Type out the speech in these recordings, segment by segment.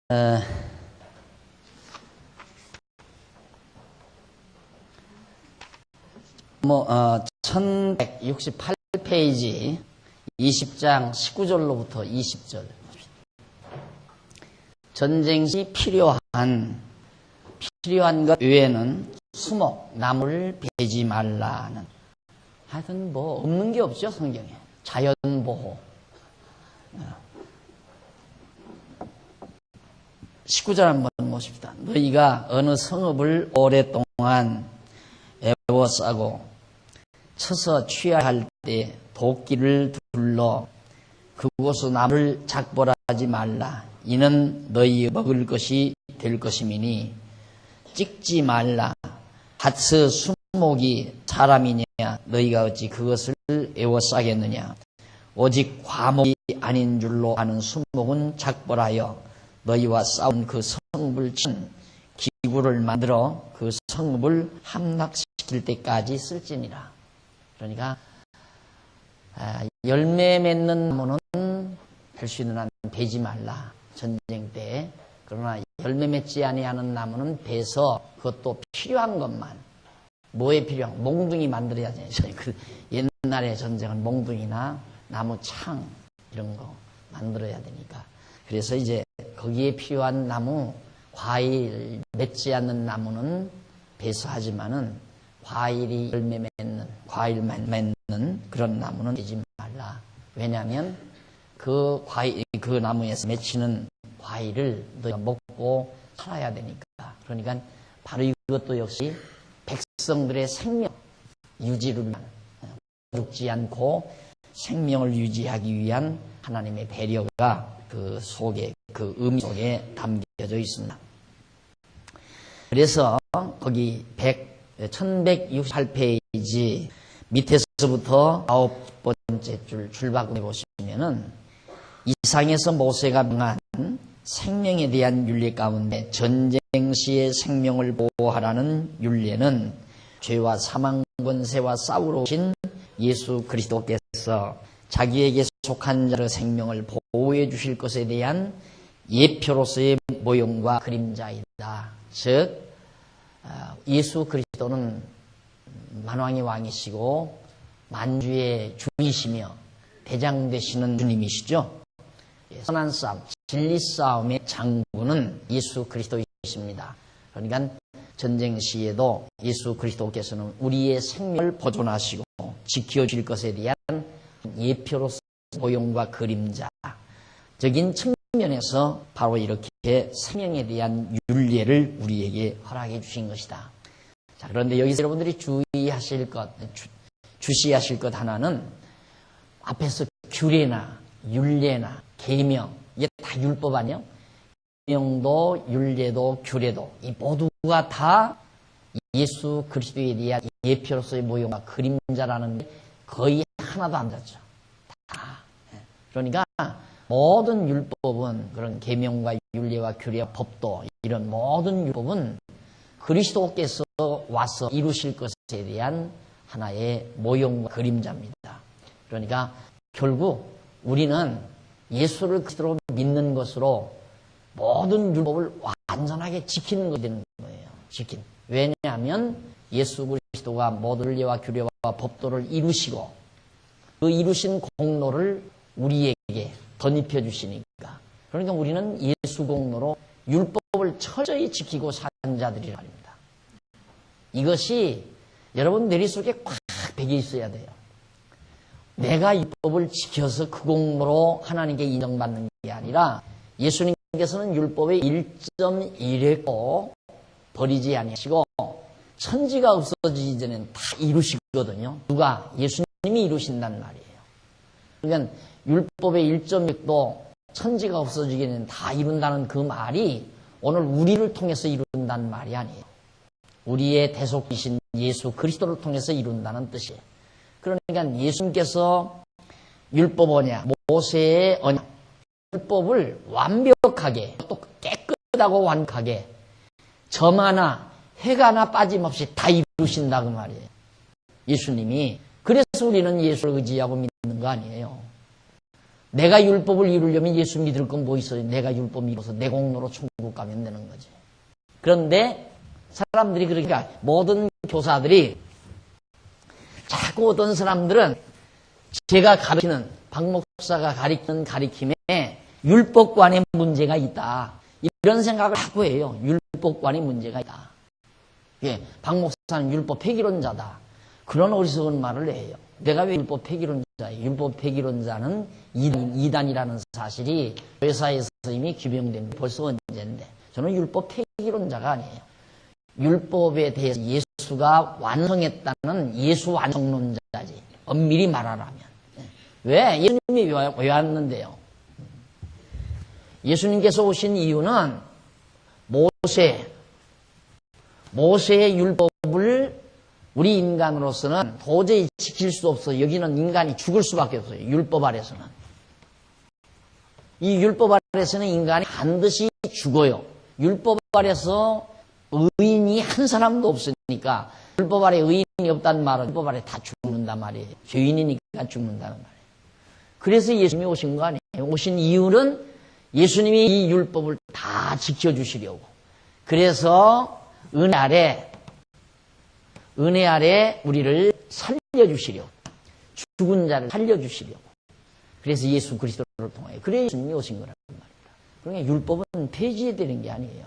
1168페이지 20장 19절로부터 20절. 전쟁 시 필요한 것 외에는 수목, 나무를 베지 말라는. 하여튼 없는 게 없죠, 성경에. 자연보호. 19절 한번 보십시다. 너희가 어느 성읍을 오랫동안 애워싸고 쳐서 취할 때 도끼를 둘러 그곳의 나무를 작벌하지 말라. 이는 너희 먹을 것이 될 것이미니 찍지 말라. 밭의 수목이 사람이냐? 너희가 어찌 그것을 애워싸겠느냐? 오직 과목이 아닌 줄로 아는 수목은 작벌하여 너희와 싸운 그 성읍을 친 기구를 만들어 그 성읍을 함락시킬 때까지 쓸지니라. 그러니까 열매 맺는 나무는 할 수 있는 한 베지 말라. 전쟁 때. 그러나 열매 맺지 아니하는 나무는 베서 그것도 필요한 것만. 뭐에 필요한? 몽둥이 만들어야지. 옛날에 전쟁은 몽둥이나 나무 창 이런 거 만들어야 되니까. 그래서 이제 거기에 필요한 나무, 과일 맺지 않는 나무는 배수하지만은 과일이 열매 맺는, 과일만 맺는 그런 나무는 베지 말라. 왜냐하면 그 나무에서 맺히는 과일을 너희가 먹고 살아야 되니까. 그러니까 바로 이것도 역시 백성들의 생명 유지를 위한, 죽지 않고 생명을 유지하기 위한 하나님의 배려가 그 속에, 그 의미 속에 담겨져 있습니다. 그래서 거기 1168페이지 밑에서부터 9번째 줄 줄바꿈해 보시면은 이상에서 모세가 명한 생명에 대한 율례 가운데 전쟁 시에 생명을 보호하라는 율례는 죄와 사망 권세와 싸우러 오신 예수 그리스도께서 자기에게 속한 자의 생명을 보호해 주실 것에 대한 예표로서의 모형과 그림자이다. 즉 예수 그리스도는 만왕의 왕이시고 만주의 주이시며 대장 되시는 주님이시죠. 선한 싸움, 진리 싸움의 장군은 예수 그리스도이십니다. 그러니까 전쟁 시에도 예수 그리스도께서는 우리의 생명을 보존하시고 지켜줄 것에 대한 예표로서 모형과 그림자적인 측면에서 바로 이렇게 생명에 대한 율례를 우리에게 허락해 주신 것이다. 자, 그런데 여기서 여러분들이 주시하실 것 하나는 앞에서 규례나 율례나 계명, 이게 다 율법 아니에요? 계명도 율례도 규례도 이 모두가 다 예수 그리스도에 대한 예표로서의 모형과 그림자라는 게 거의 하나도 안 졌죠. 다. 그러니까 모든 율법은 그런 계명과 율례와 규례와 법도 이런 모든 율법은 그리스도께서 와서 이루실 것에 대한 하나의 모형과 그림자입니다. 그러니까 결국 우리는 예수를 그리스도로 믿는 것으로 모든 율법을 완전하게 지키는 것이 되는 거예요. 왜냐하면 예수 그리스도가 모든 율례와 규례와 법도를 이루시고 그 이루신 공로를 우리에게 덧입혀 주시니까. 그러니까 우리는 예수 공로로 율법을 철저히 지키고 사는 자들이라 말입니다. 이것이 여러분 머릿속에 꽉 배겨 있어야 돼요. 내가 율법을 지켜서 그 공로로 하나님께 인정받는 게 아니라 예수님께서는 율법의 1.1획도 버리지 아니하시고 천지가 없어지기 전에는 다 이루시거든요. 누가? 예수님이 이루신다는 말이에요. 그러니까 율법의 1.1획도 천지가 없어지기 전에는 다 이룬다는 그 말이 오늘 우리를 통해서 이룬다는 말이 아니에요. 우리의 대속이신 예수 그리스도를 통해서 이룬다는 뜻이에요. 그러니까 예수님께서 율법 언약, 모세의 언약, 율법을 완벽하게 또 깨끗하고 완벽하게 점 하나, 획 하나 빠짐없이 다 이루신다 그 말이에요. 예수님이. 그래서 우리는 예수를 의지하고 믿는 거 아니에요. 내가 율법을 이루려면 예수 믿을 건 뭐 있어요? 내가 율법 믿어서 내 공로로 천국 가면 되는 거지. 그런데 사람들이 그러니까 모든 교사들이 자꾸 어떤 사람들은 제가 가르치는 박 목사가 가르치는 가르침에 율법관에 문제가 있다. 이런 생각을 자꾸 해요. 율법관에 문제가 있다. 예, 박 목사는 율법 폐기론자다. 그런 어리석은 말을 해요. 내가 왜 율법 폐기론자예요? 율법 폐기론자는 이단이라는 사실이 회사에서 이미 규명된 게 벌써 언제인데 저는 율법 폐기론자가 아니에요. 율법에 대해서 예수가 완성했다는 예수 완성론자지. 엄밀히 말하라면. 왜? 예수님이 왜 왔는데요? 예수님께서 오신 이유는 모세의 율법을 우리 인간으로서는 도저히 지킬 수 없어요. 여기는 인간이 죽을 수밖에 없어요. 율법 아래서는. 이 율법 아래서는 인간이 반드시 죽어요. 율법 아래서 의인이 한 사람도 없으니까 율법 아래 의인이 없다는 말은 율법 아래 다 죽는단 말이에요. 죄인이니까 죽는다는 말이에요. 그래서 예수님이 오신 거 아니에요. 오신 이유는 예수님이 이 율법을 다 지켜주시려고. 그래서 은혜 아래 우리를 살려주시려고. 죽은 자를 살려주시려고. 그래서 예수 그리스도를 통해. 그래야 예수님이 오신 거란 말입니다. 그러니까 율법은 폐지해야 되는 게 아니에요.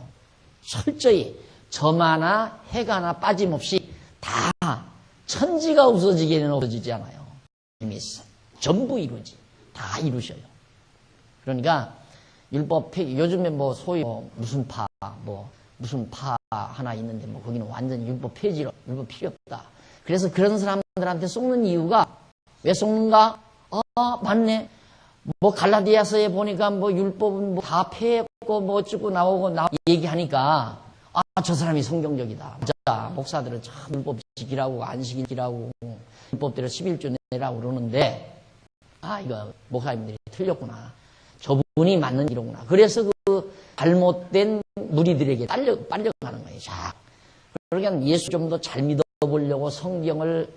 철저히 점 하나 해가 하나 빠짐없이 다 천지가 없어지기에는 없어지지 않아요. 이미 전부 이루지. 다 이루셔요. 그러니까 율법 폐기, 요즘에 뭐 소위 무슨 파 하나 있는데 뭐 거기는 완전히 율법 폐지로, 율법 필요 없다. 그래서 그런 사람들한테 속는 이유가 왜 속는가? 맞네. 뭐 갈라디아서에 보니까 뭐 율법은 뭐 다 폐했고 뭐 어쩌고 나오고 얘기하니까 저 사람이 성경적이다. 진짜 목사들은 참 율법 지키라고 안식일이라고 율법대로 11조 내라고 그러는데 이거 목사님들이 틀렸구나. 저분이 맞는 이로구나. 그래서 그 잘못된 무리들에게 빨려가는 거예요. 자, 그러니까 예수 좀 더 잘 믿어보려고 성경을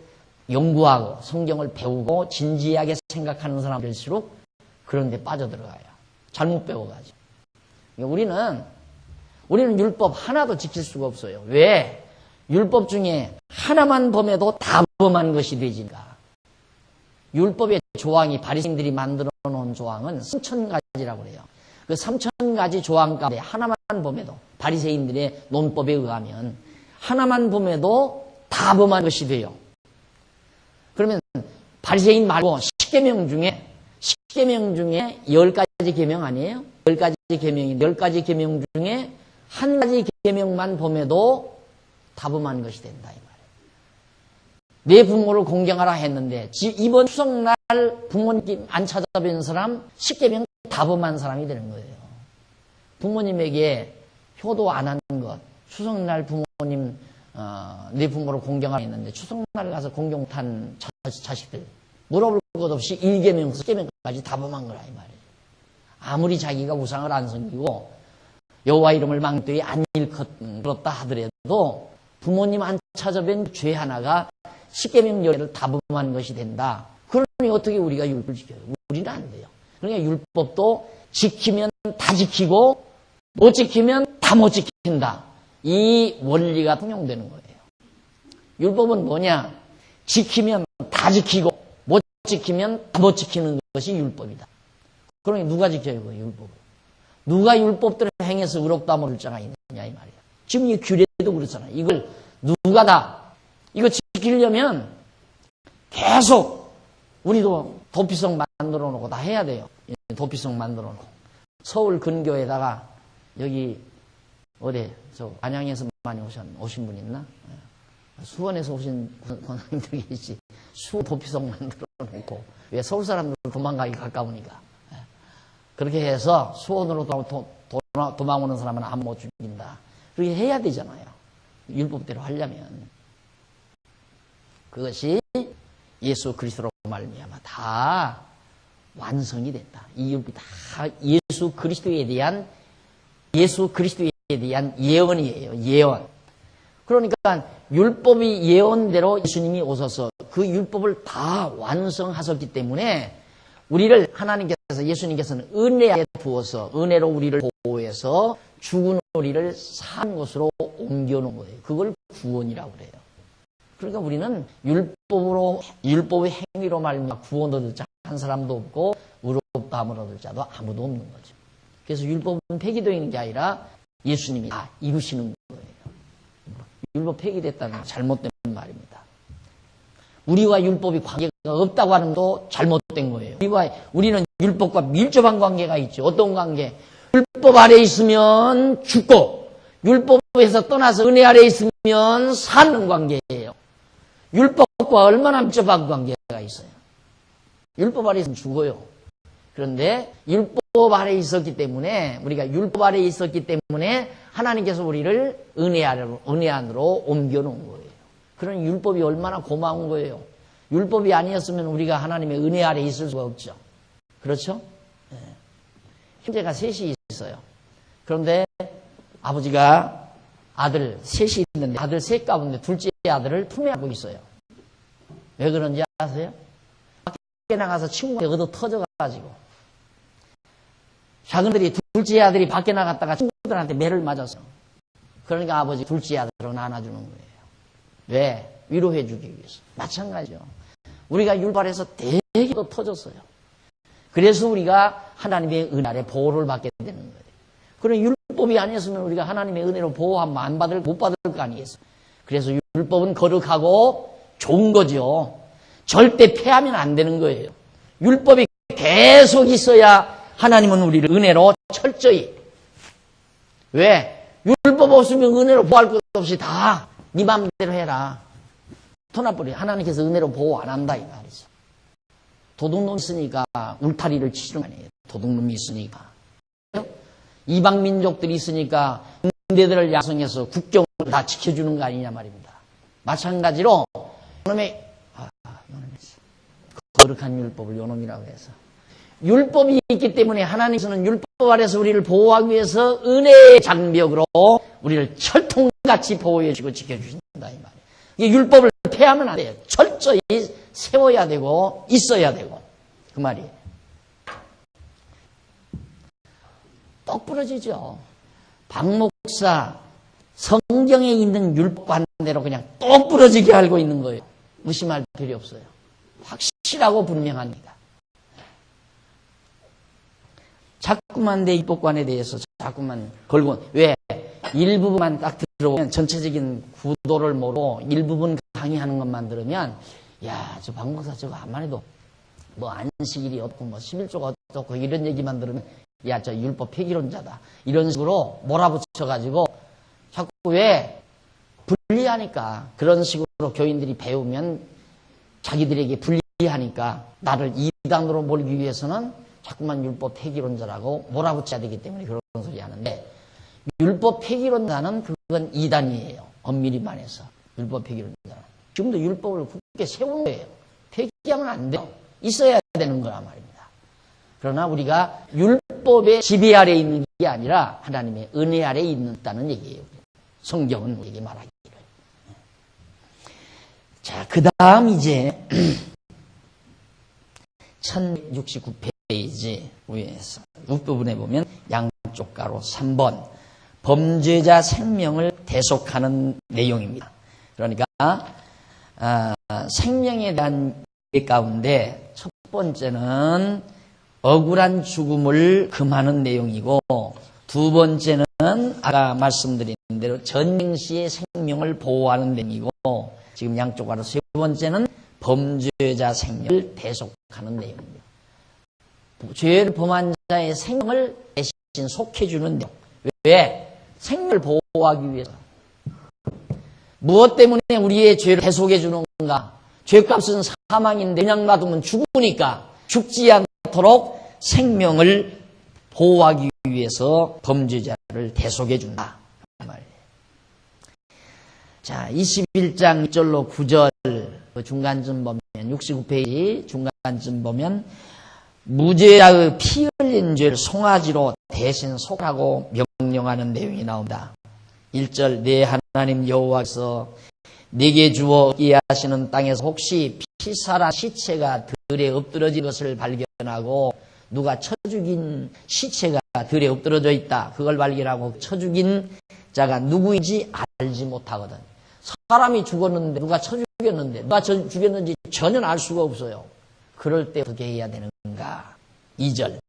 연구하고 성경을 배우고 진지하게 생각하는 사람들일수록 그런 데 빠져들어가요. 잘못 배워가지고. 우리는 율법 하나도 지킬 수가 없어요. 왜? 율법 중에 하나만 범해도 다 범한 것이 되지니까. 율법의 조항이 바리새인들이 만들어 놓은 조항은 3,000가지라고 그래요. 그 3,000가지 조항 가운데 하나만 범해도 바리새인들의 논법에 의하면 하나만 범해도 다 범한 것이 돼요. 그러면 바리새인 말고 10계명 중에 10가지 계명 아니에요? 10가지 계명인데 10가지 계명 중에 한 가지 계명만 범해도 다 범한 것이 된다 이 말이에요. 내 부모를 공경하라 했는데 이번 추석날 부모님 안 찾아뵌 사람 10계명 다 범한 사람이 되는 거예요. 부모님에게 효도 안 하는 것, 추석날 부모님 내 부모를 공경하라 했는데 추석날 가서 공경 못한 자식들 물어볼 것 없이 1계명, 10계명까지 다 범한 거라 이 말이에요. 아무리 자기가 우상을 안 섬기고 여호와 이름을 망되이 안 일컫었다 하더라도 부모님 안 찾아뵌 죄 하나가 10계명 열애를 다 범한 것이 된다. 그러니 어떻게 우리가 율법을 지켜요? 우리는 안 돼요. 그러니까 율법도 지키면 다 지키고 못 지키면 다 못 지킨다. 이 원리가 통용되는 거예요. 율법은 뭐냐? 지키면 다 지키고 못 지키면 다 못 지키는 것이 율법이다. 그러니 누가 지켜요? 그 율법을. 누가 율법대로 행해서 의롭다 모를 자가 있느냐 이 말이야. 지금 이 규례도 그렇잖아요. 이걸 누가 다 이거 지키려면 계속 우리도 도피성 만들어 놓고 다 해야 돼요. 도피성 만들어 놓고 서울 근교에다가 여기 어디 저 안양에서 많이 오신 분 있나? 수원에서 오신 권사님들 계시지. 수원 도피성 만들어 놓고 왜 서울 사람들 도망가기 가까우니까 그렇게 해서 수원으로 도망오는 사람은 안 못 죽인다. 그렇게 해야 되잖아요. 율법대로 하려면. 그것이 예수 그리스도로 말미암아 다 완성이 됐다. 이 율법이 다 예수 그리스도에 대한 예언이에요. 예언. 그러니까 율법이 예언대로 예수님이 오셔서 그 율법을 다 완성하셨기 때문에 우리를 하나님께서 예수님께서는 은혜에 부어서 은혜로 우리를 보호해서 죽은 우리를 산 곳으로 옮겨놓은 거예요. 그걸 구원이라고 그래요. 그러니까 우리는 율법의 행위로 말미암아 구원 얻을 자 한 사람도 없고 의롭다함을 얻을 자도 아무도 없는 거죠. 그래서 율법은 폐기되어 있는 게 아니라 예수님이 다 이루시는 거예요. 율법 폐기됐다는 건 잘못된 말입니다. 우리와 율법이 관계가 없다고 하는 것도 잘못된 거예요. 우리는 율법과 밀접한 관계가 있죠. 어떤 관계? 율법 아래 있으면 죽고 율법에서 떠나서 은혜 아래 있으면 사는 관계예요. 율법과 얼마나 밀접한 관계가 있어요. 율법 아래 있으면 죽어요. 그런데 율법 아래 있었기 때문에 우리가 율법 아래 있었기 때문에 하나님께서 우리를 은혜 안으로 옮겨놓은 거예요. 그런 율법이 얼마나 고마운 거예요. 율법이 아니었으면 우리가 하나님의 은혜 아래 있을 수가 없죠. 그렇죠? 네. 형제가 셋이 있어요. 그런데 아버지가 아들 셋이 있는데 아들 셋 가운데 둘째 아들을 품에 안고 있어요. 왜 그런지 아세요? 밖에 나가서 친구가 얻어 터져가지고 작은들이 둘째 아들이 밖에 나갔다가 친구들한테 매를 맞았어요. 그러니까 아버지 둘째 아들은 안아주는 거예요. 왜? 위로해 주기 위해서. 마찬가지죠. 우리가 율법에서 되게 더 터졌어요. 그래서 우리가 하나님의 은혜 아래 보호를 받게 되는 거예요. 그런 율법이 아니었으면 우리가 하나님의 은혜로 보호하면 못 받을 거 아니겠어요. 그래서 율법은 거룩하고 좋은 거죠. 절대 폐하면 안 되는 거예요. 율법이 계속 있어야 하나님은 우리를 은혜로 철저히. 왜? 율법 없으면 은혜로 보호할 것 없이 다 네 맘대로 해라. 토나버리 하나님께서 은혜로 보호 안 한다 이 말이죠. 도둑놈 있으니까 울타리를 치는 거 아니에요. 도둑놈이 있으니까. 이방 민족들이 있으니까 군대들을 야성해서 국경을 다 지켜주는 거 아니냐 말입니다. 마찬가지로 요놈의 거룩한 율법을 요놈이라고 해서 율법이 있기 때문에 하나님께서는 율법 아래서 우리를 보호하기 위해서 은혜의 장벽으로 우리를 철통같이 보호해 주고 지켜주신다 이 말이에요. 이게 율법을 폐하면 안 돼요. 철저히 세워야 되고 있어야 되고 그 말이에요. 똑 부러지죠. 박 목사 성경에 있는 율법 반대로 그냥 똑 부러지게 알고 있는 거예요. 의심할 필요 없어요. 확실하고 분명합니다. 자꾸만 내 입법관에 대해서 자꾸만 걸고 왜? 일부분만 딱 들어보면 전체적인 구도를 모르고 일부분 강의하는 것만 들으면 야, 저 박 목사 저거 암만 해도 뭐 안식일이 없고 뭐 11조가 어떻고 이런 얘기만 들으면 야, 저 율법 폐기론자다. 이런 식으로 몰아붙여가지고 자꾸 왜? 불리하니까 그런 식으로 교인들이 배우면 자기들에게 불리하니까 나를 이단으로 몰기 위해서는 자꾸만 율법 폐기론자라고 몰아붙여야 되기 때문에 그런 소리 하는데 율법 폐기론자는 그건 이단이에요. 엄밀히 말해서 율법 폐기론자는 지금도 율법을 굳게 세운 거예요. 폐기하면 안 돼요. 있어야 되는 거란 말입니다. 그러나 우리가 율법의 지배 아래에 있는 게 아니라 하나님의 은혜 아래에 있다는 얘기예요. 성경은 우리에게 말하기를. 자, 그 다음 이제 1069페이지 위에서 윗부분에 보면 양쪽 가로 3번 범죄자 생명을 대속하는 내용입니다. 그러니까 생명에 대한 얘기 가운데 첫 번째는 억울한 죽음을 금하는 내용이고 두 번째는 아까 말씀드린 대로 전쟁 시의 생명을 보호하는 내용이고 지금 양쪽 가로 세 번째는 범죄자 생명을 대속하는 내용입니다. 죄를 범한 자의 생명을 대신 속해주는 내용. 왜? 생명을 보호하기 위해서. 무엇 때문에 우리의 죄를 대속해 주는가? 죄값은 사망인데 그냥 놔두면 죽으니까 죽지 않도록 생명을 보호하기 위해서 범죄자를 대속해 준다. 자, 21장 1절로 9절 중간쯤 보면 69페이지 중간쯤 보면 무죄자의 피 흘린 죄를 송아지로 대신 속하라고 명령하는 내용이 나온다. 1절 내 하나님 여호와께서 네게 주어 얻게 하시는 땅에서 혹시 피살한 시체가 들에 엎드러진 것을 발견하고 누가 쳐 죽인 시체가 들에 엎드러져 있다. 그걸 발견하고 쳐 죽인 자가 누구인지 알지 못하거든. 사람이 죽었는데 누가 쳐 죽였는데 누가 죽였는지 전혀 알 수가 없어요. 그럴 때 어떻게 해야 되는가? 2절.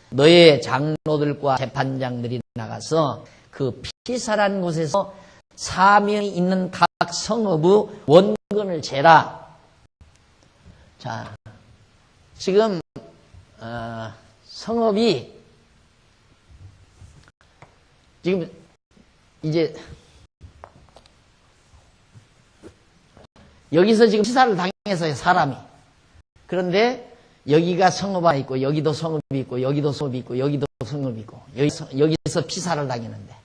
너의 장로들과 재판장들이 나가서 그 피살한 곳에서 사명이 있는 각 성읍의 원근을 재라. 자, 지금 성읍이 지금 이제 여기서 지금 피살을 당해서요, 사람이. 그런데 여기가 성읍 안에 있고 여기도 성읍이 있고 여기도 성읍이 있고 여기도 성읍이 있고 여기서 피살을 당했는데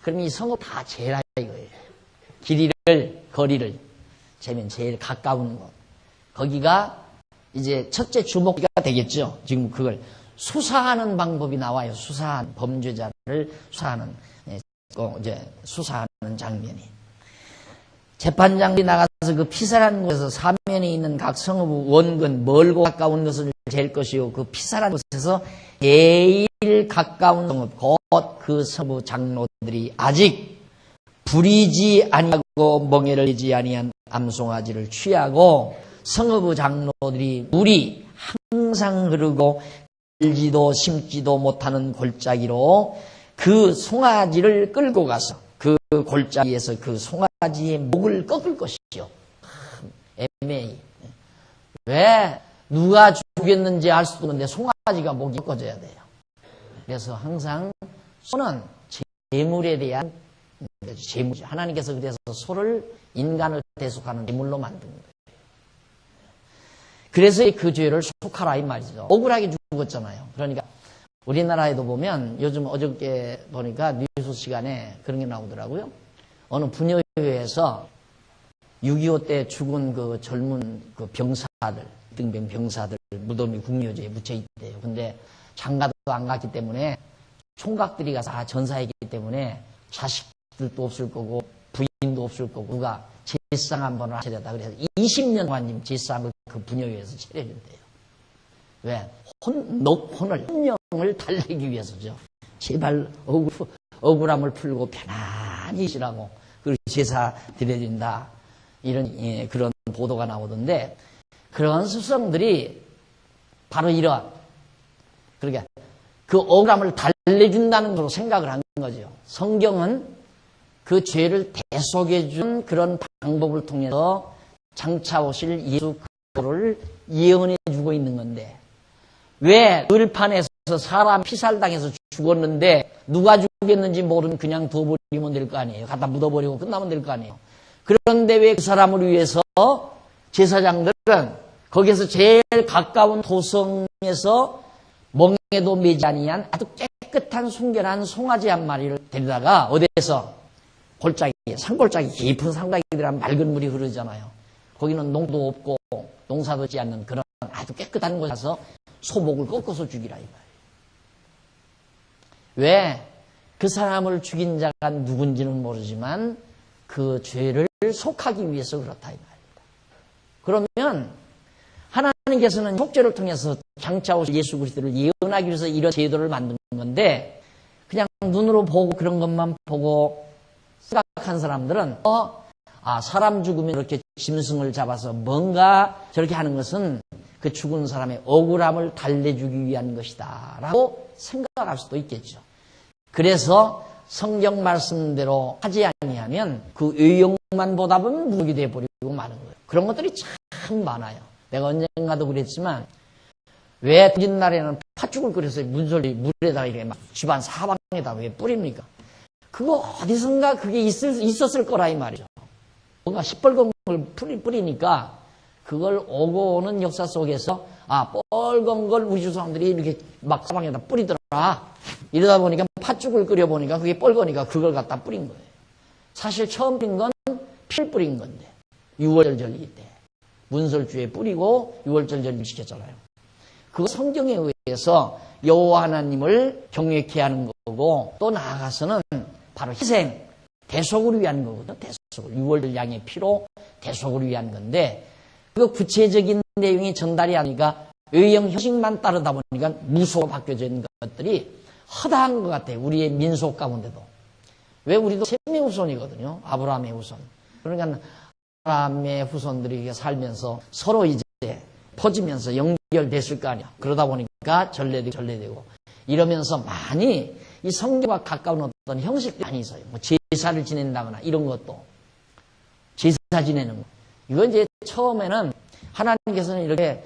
그럼 이 성읍 다 재라 이거예요. 길이를 거리를 재면 제일 가까운 곳. 거기가 이제 첫째 주목기가 되겠죠. 지금 그걸 수사하는 방법이 나와요. 수사한 범죄자를 수사하는 이제 수사하는 장면이. 재판장들이 나가서 그 피살한 곳에서 사면에 있는 각 성읍의 원근 멀고 가까운 것을 잴 것이요 그 피살한 곳에서 제일 가까운 성읍 곧 그 성읍 장로들이 아직 부리지 아니하고 멍에를 내지 아니한 암송아지를 취하고 성읍의 장로들이 물이 항상 흐르고 들지도 심지도 못하는 골짜기로 그 송아지를 끌고 가서 그 골짜기에서 그 송아지의 목을 꺾을 것이요. 애매히. 왜? 누가 죽였는지 알 수도 없는데 송아지가 목이 꺾어져야 돼요. 그래서 항상 소는 재물에 대한 재물이죠. 하나님께서 그래서 소를 인간을 대속하는 재물로 만든 거예요. 그래서 그 죄를 속하라 이 말이죠. 억울하게 죽었잖아요. 그러니까 우리나라에도 보면 요즘 어저께 보니까 뉴스 시간에 그런 게 나오더라고요. 어느 부녀회에서 6.25 때 죽은 그 젊은 그 병사들, 등병 병사들 무덤이 국묘지에 묻혀 있대요. 근데 장가도 안 갔기 때문에 총각들이 가서 다 전사했기 때문에 자식들도 없을 거고 부인도 없을 거고 누가 제상 한 번을 하셔야 된다. 그래서 20년 동안 지금 제상을 그 부녀회에서 차려준대요. 왜? 혼을 달래기 위해서죠. 제발 억울함을 풀고 편안히 쉬라고 그리고 제사 드려야 된다. 이런 그런 보도가 나오던데 그런 습성들이 바로 이런 그러니까 그 억울함을 달래준다는 걸로 생각을 한 거죠. 성경은 그 죄를 대속해 준 그런 방법을 통해서 장차 오실 예수 그리스도를 예언해 주고 있는 건데 왜 들판에서 사람 피살당해서 죽었는데 누가 죽였는지 모르면 그냥 둬버리면 될 거 아니에요. 갖다 묻어버리고 끝나면 될 거 아니에요. 그런데 왜 그 사람을 위해서 제사장들은 거기에서 제일 가까운 도성에서 멍에도 매지 아니한 아주 깨끗한 순결한 송아지 한 마리를 데려다가 어디에서 골짜기, 산골짜기 깊은 산골짜기들은 맑은 물이 흐르잖아요. 거기는 농도 없고 농사도 짓지 않는 그런 아주 깨끗한 곳에 가서 소목을 꺾어서 죽이라 이 말이에요. 왜? 그 사람을 죽인 자가 누군지는 모르지만 그 죄를 속하기 위해서 그렇다 이 말입니다. 그러면 하나님께서는 속죄를 통해서 장차 오실 예수 그리스도를 예언하기 위해서 이런 제도를 만든 건데 그냥 눈으로 보고 그런 것만 보고 생각한 사람들은 사람 죽으면 이렇게 짐승을 잡아서 뭔가 저렇게 하는 것은 그 죽은 사람의 억울함을 달래주기 위한 것이다 라고 생각할 수도 있겠죠. 그래서 성경 말씀대로 하지 아니하면 그 의욕만 보답은 무력이 되어버리고 마는 거예요. 그런 것들이 참 많아요. 내가 언젠가도 그랬지만 왜 전날에는 팥죽을 끓여서 물에다가 이렇게 막 집안 사방에다 왜 뿌립니까? 그거 어디선가 그게 있었을 거라 이 말이죠. 뭔가 시뻘건 걸 뿌리니까 그걸 오고 오는 역사 속에서 뻘건 걸 우리 조상들이 이렇게 막 사방에다 뿌리더라. 이러다 보니까 팥죽을 끓여보니까 그게 뻘거니까 그걸 갖다 뿌린 거예요. 사실 처음 뿌린 건 피를 뿌린 건데 6월 절기 때 문설주에 뿌리고 6월절 절기를 지켰잖아요. 그거 성경에 의해서 여호와 하나님을 경외케 하는 거고 또 나아가서는 바로 희생, 대속을 위한 거거든요. 대속을 6월절 양의 피로 대속을 위한 건데 그 구체적인 내용이 전달이 아니니까 의형 형식만 따르다 보니까 무속으로 바뀌어져 있는 것들이 허다한 것 같아요. 우리의 민속 가운데도. 왜 우리도 셈의 후손이거든요. 아브라함의 후손. 그러니까 아브라함의 후손들이 살면서 서로 이제 퍼지면서 연결됐을 거 아니야. 그러다 보니까 전래되고 이러면서 많이 이 성경과 가까운 어떤 형식들이 많이 있어요. 뭐 제사를 지낸다거나 이런 것도. 제사 지내는 거. 이건 이제 처음에는 하나님께서는 이렇게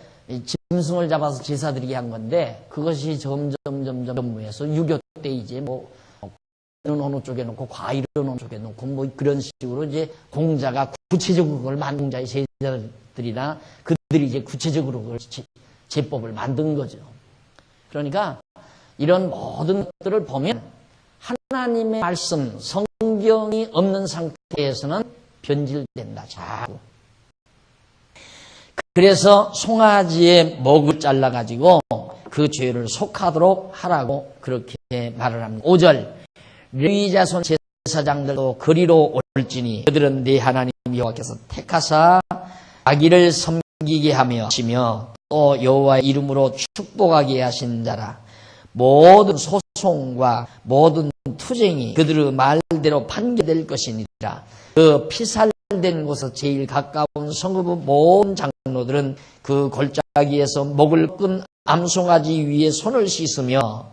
짐승을 잡아서 제사 드리게 한 건데 그것이 점점 전무해서 유교 때 이제 뭐 어느 쪽에 놓고 과일은 어느 쪽에 놓고 뭐 그런 식으로 이제 공자가 구체적으로 그걸 만든 자의 제자들이나 그들이 이제 구체적으로 그걸 제법을 만든 거죠. 그러니까 이런 모든 것들을 보면 하나님의 말씀, 성경이 없는 상태에서는 변질된다. 자꾸. 그래서 송아지의 목을 잘라가지고 그 죄를 속하도록 하라고 그렇게 말을 합니다. 5절 레위 자손 제사장들도 그리로 올지니 그들은 네 하나님 여호와께서 택하사 자기를 섬기게 하며 또 여호와의 이름으로 축복하게 하신 자라. 모든 소송과 모든 투쟁이 그들의 말대로 판결될 것이니라. 그 피살된 곳에서 제일 가까운 성읍의 모든 장로들은 그 골짜기에서 목을 끈 암송아지 위에 손을 씻으며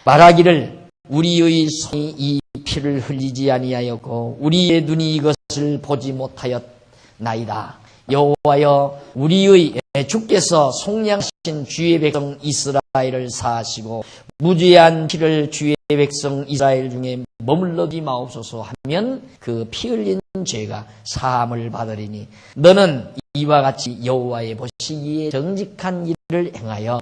말하기를 우리의 손이 이 피를 흘리지 아니하였고 우리의 눈이 이것을 보지 못하였나이다. 여호와여 우리의 주께서 속량하신 주의 백성 이스라엘을 사하시고 무죄한 피를 주의 백성 이스라엘 중에 머물러지 마옵소서 하면 그 피 흘린 죄가 사함을 받으리니 너는 이와 같이 여호와의 보시기에 정직한 일을 행하여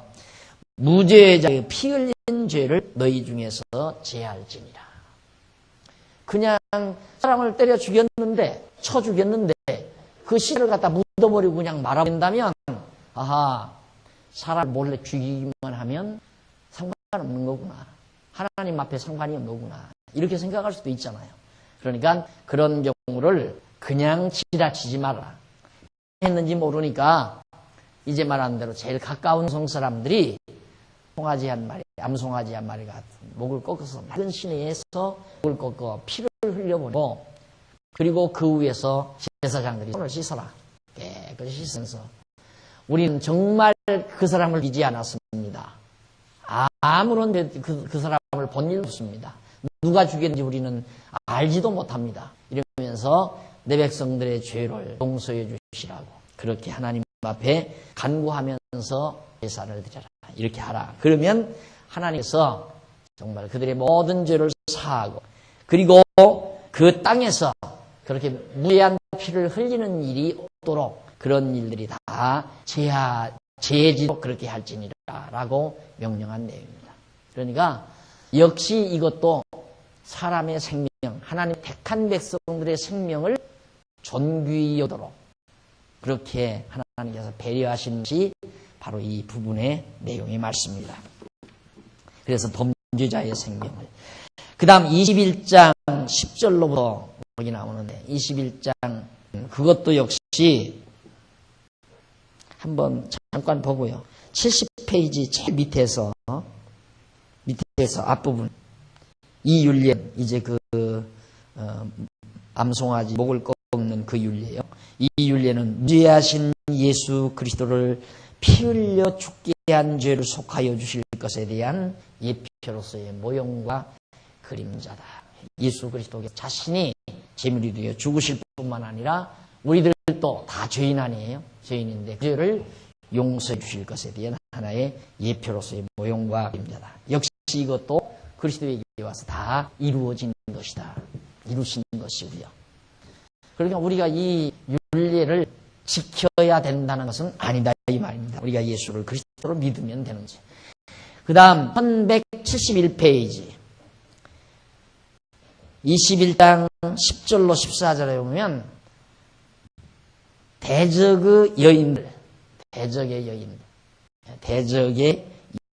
무죄자의 피 흘린 죄를 너희 중에서 제할지니라. 그냥 사람을 때려 죽였는데 쳐 죽였는데 그 씨를 갖다 묻어버리고 그냥 말아버린다면 아하 사람을 몰래 죽이기만 하면 상관없는 거구나. 하나님 앞에 상관이 없는 거구나. 이렇게 생각할 수도 있잖아요. 그러니까 그런 경우를 그냥 지나치지 마라. 했는지 모르니까 이제 말한 대로 제일 가까운 성 사람들이 송아지 한 마리, 암송아지 한 마리 같은 목을 꺾어서 맑은 시내에서 목을 꺾어 피를 흘려보내고 그리고 그 위에서 제사장들이 손을 씻어라. 깨끗이 씻으면서 우리는 정말 그 사람을 믿지 않았습니다. 아무런 그 사람을 본 일 없습니다. 누가 죽였는지 우리는 알지도 못합니다. 이러면서 내 백성들의 죄를 용서해 주시라고 그렇게 하나님 앞에 간구하면서 제사를 드려라. 이렇게 하라. 그러면 하나님께서 정말 그들의 모든 죄를 사하고 그리고 그 땅에서 그렇게 무죄한 피를 흘리는 일이 없도록 그런 일들이 다 제해지도록 그렇게 할지니라 라고 명령한 내용입니다. 그러니까 역시 이것도 사람의 생명, 하나님 택한 백성들의 생명을 존귀히 여도록 그렇게 하나님께서 배려하신 것이 바로 이 부분의 내용의 말씀입니다. 그래서 범죄자의 생명을. 그 다음 21장 10절로부터 여기 나오는데 21장 그것도 역시 한번 잠깐 보고요. 70페이지 제일 밑에서 앞부분 이 율례 이제 암송아지 목을 꺾는 그 율례요. 이 율례는 무죄하신 예수 그리스도를 피 흘려 죽게 한 죄를 속하여 주실 것에 대한 예표로서의 모형과 그림자다. 예수 그리스도께서 자신이 제물이 되어 죽으실 뿐만 아니라 우리들도 다 죄인 아니에요. 죄인인데 그 죄를 용서해 주실 것에 대한 하나의 예표로서의 모형과 그림자다. 역시 이것도 그리스도에게 와서 다 이루어진 것이다. 이루신 것이고요. 그러니까 우리가 이 율례를 지켜야 된다는 것은 아니다 이 말입니다. 우리가 예수를 그리스도로 믿으면 되는지. 그 다음 1171페이지 21장 10절로 14절에 보면 대적의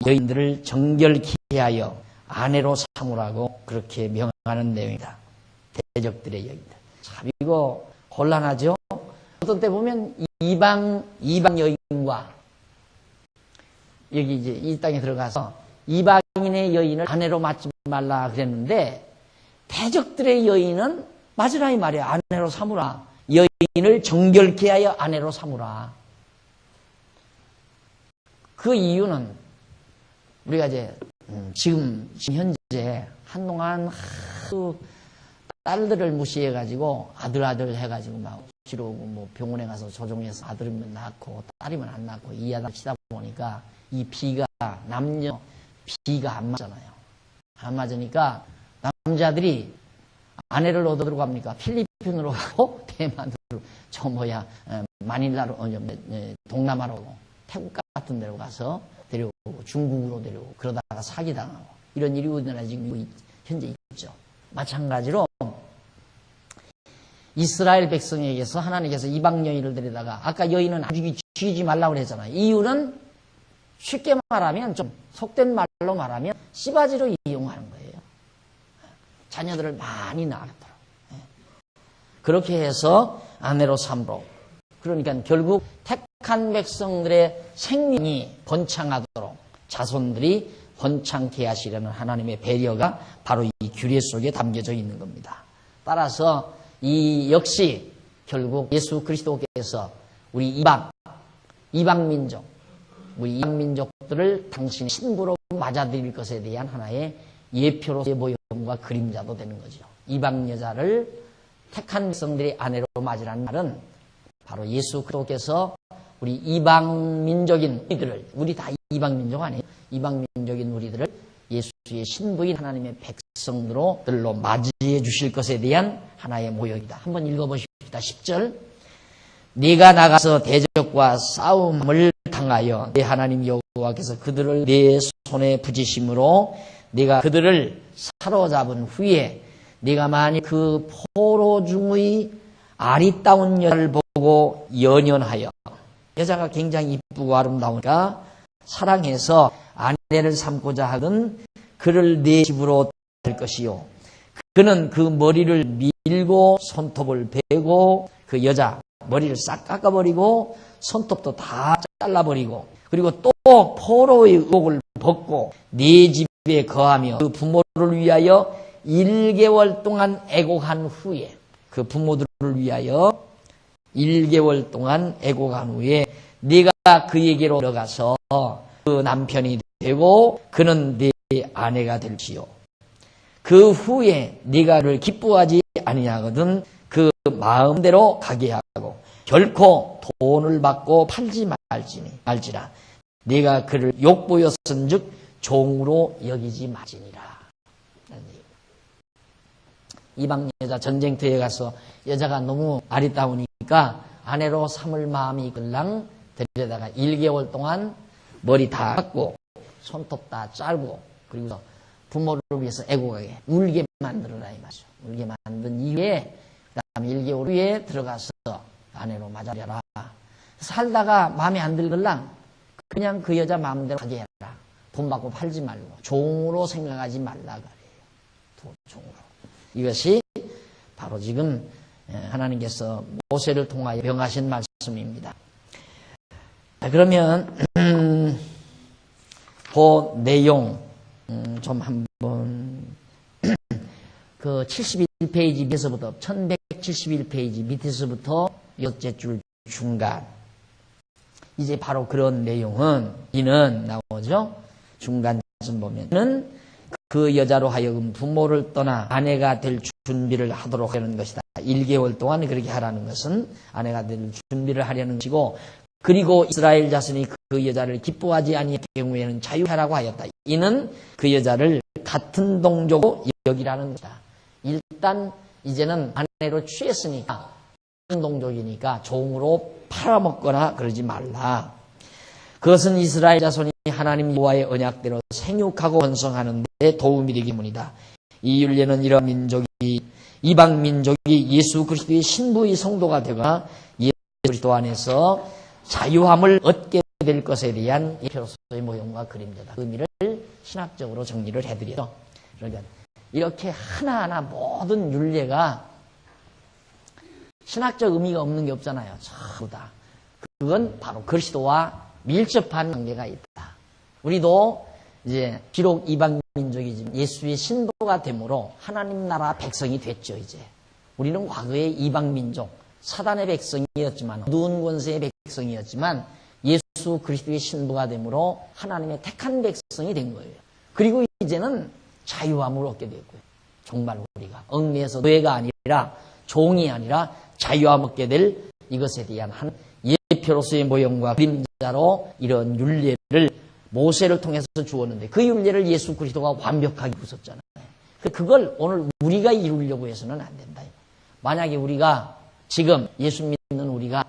여인들을 정결케 하여 아내로 삼으라고 그렇게 명하는 내용이다. 대적들의 여인들. 참 이거 곤란하죠? 어떤 때 보면 이방 여인과 여기 이제 이 땅에 들어가서 이방인의 여인을 아내로 맞지 말라 그랬는데 대적들의 여인은 맞으라 이 말이야. 아내로 삼으라. 여인을 정결케 하여 아내로 삼으라. 그 이유는 우리가 이제 지금 현재 한동안 딸들을 무시해가지고 아들 해가지고 막 지르고 뭐 병원에 가서 조종해서 아들이면 낳고 딸이면 안 낳고 이하다 치다 보니까 이 비가 남녀 비가 안 맞잖아요. 안 맞으니까 남자들이 아내를 얻어들고 갑니까? 필리핀으로 가고 대만으로 마닐라로 동남아로 태국 같은 데로 가서 데려오고 중국으로 데려오고 그러다가 사기당하고 이런 일이 우리나라에 지금 현재 있죠. 마찬가지로 이스라엘 백성에게서 하나님께서 이방 여인을 데려다가 아까 여인은 죽이지 말라고 그랬잖아요. 이유는 쉽게 말하면 좀 속된 말로 말하면 씨바지로 이용하는 거예요. 자녀들을 많이 낳도록. 그렇게 해서 아내로 삼도록. 그러니까 결국 택한 백성들의 생명이 번창하도록 자손들이 번창케 하시려는 하나님의 배려가 바로 이 규례 속에 담겨져 있는 겁니다. 따라서 이 역시 결국 예수 그리스도께서 우리 이방민족, 우리 이방민족들을 당신의 신부로 맞아들일 것에 대한 하나의 예표로서의 모형과 그림자도 되는 거죠. 이방 여자를 택한 백성들의 아내로 맞으라는 말은 바로 예수 그리스도께서 우리 이방민족인 우리들을, 우리 다 이방민족 아니에요? 이방민족인 우리들을 예수의 신부인 하나님의 백성들로 맞이해 주실 것에 대한 하나의 모형이다. 한번 읽어보십시다. 10절. 네가 나가서 대적과 싸움을 당하여 내 하나님 여호와께서 그들을 내 손에 부지심으로 네가 그들을 사로잡은 후에 네가 만일 그 포로 중의 아리따운 여자를 보고 연연하여 여자가 굉장히 이쁘고 아름다우니까 사랑해서 아내를 삼고자 하던 그를 내 집으로 될 것이요. 그는 그 머리를 밀고 손톱을 베고 그 여자 머리를 싹 깎아버리고 손톱도 다 잘라버리고 그리고 또 포로의 의복을 벗고 네 집에 거하며 그 부모를 위하여 1개월 동안 애곡한 후에 그 부모들을 위하여 1개월 동안 애곡한 후에 네가 그에게로 들어가서 그 남편이 되고 그는 네 아내가 될지요. 그 후에 네가 그를 기뻐하지 아니하거든 그 마음대로 가게 하고 결코 돈을 받고 팔지 말지라. 네가 그를 욕보였은즉 종으로 여기지 말지니라. 이방 여자 전쟁터에 가서 여자가 너무 아리따우니까 아내로 삼을 마음이 끌랑 데려다가 1개월 동안 머리 다 깎고 손톱 다 잘고 그리고 부모를 위해서 애고하게 울게 만들어라 이 말이죠. 울게 만든 이후에 그다음 1개월 후에 들어가서 아내로 맞아려라. 살다가 마음에 안 들걸랑 그냥 그 여자 마음대로 하게 해라. 돈 받고 팔지 말고 종으로 생각하지 말라 그래요. 종으로. 이것이 바로 지금 하나님께서 모세를 통하여 명하신 말씀입니다. 그러면 그 내용 좀 한번 그 71페이지 밑에서부터 1171페이지 밑에서부터 여째 줄 중간 이제 바로 그런 내용은 이는 나오죠. 중간쯤 보면은 그 여자로 하여금 부모를 떠나 아내가 될 준비를 하도록 하는 것이다. 1개월 동안 그렇게 하라는 것은 아내가 될 준비를 하려는 것이고 그리고 이스라엘 자손이 그 여자를 기뻐하지 아니할 경우에는 자유하라고 하였다. 이는 그 여자를 같은 동족으로 여기라는 것이다. 일단 이제는 아내로 취했으니까 같은 동족이니까 종으로 팔아먹거나 그러지 말라. 그것은 이스라엘 자손이 하나님 여호와의 언약대로 생육하고 번성하는 데 도움이 되기 때문이다. 이 율례는 이러한 민족이 이방 민족이 예수 그리스도의 신부의 성도가 되거나 예수 그리스도 안에서 자유함을 얻게 될 것에 대한 예표로서의 모형과 그림자다. 의미를 신학적으로 정리를 해드려요. 그러니까 이렇게 하나하나 모든 율례가 신학적 의미가 없는 게 없잖아요. 전부 다. 그건 바로 그리스도와 밀접한 관계가 있다. 우리도 이제 비록 이방민족이지만 예수의 신도가 되므로 하나님 나라 백성이 됐죠, 이제. 우리는 과거에 이방민족, 사단의 백성이었지만, 어두운 권세의 백성이었지만, 예수 그리스도의 신부가 되므로 하나님의 택한 백성이 된 거예요. 그리고 이제는 자유함을 얻게 되고요. 정말 우리가 얽매에서 노예가 아니라 종이 아니라 자유함을 얻게 될 이것에 대한 한 예표로서의 모형과 그림자로 이런 율례를 모세를 통해서 주었는데 그 율례를 예수 그리스도가 완벽하게 부쉈잖아요. 그걸 오늘 우리가 이루려고 해서는 안 된다. 만약에 우리가 지금 예수 믿는 우리가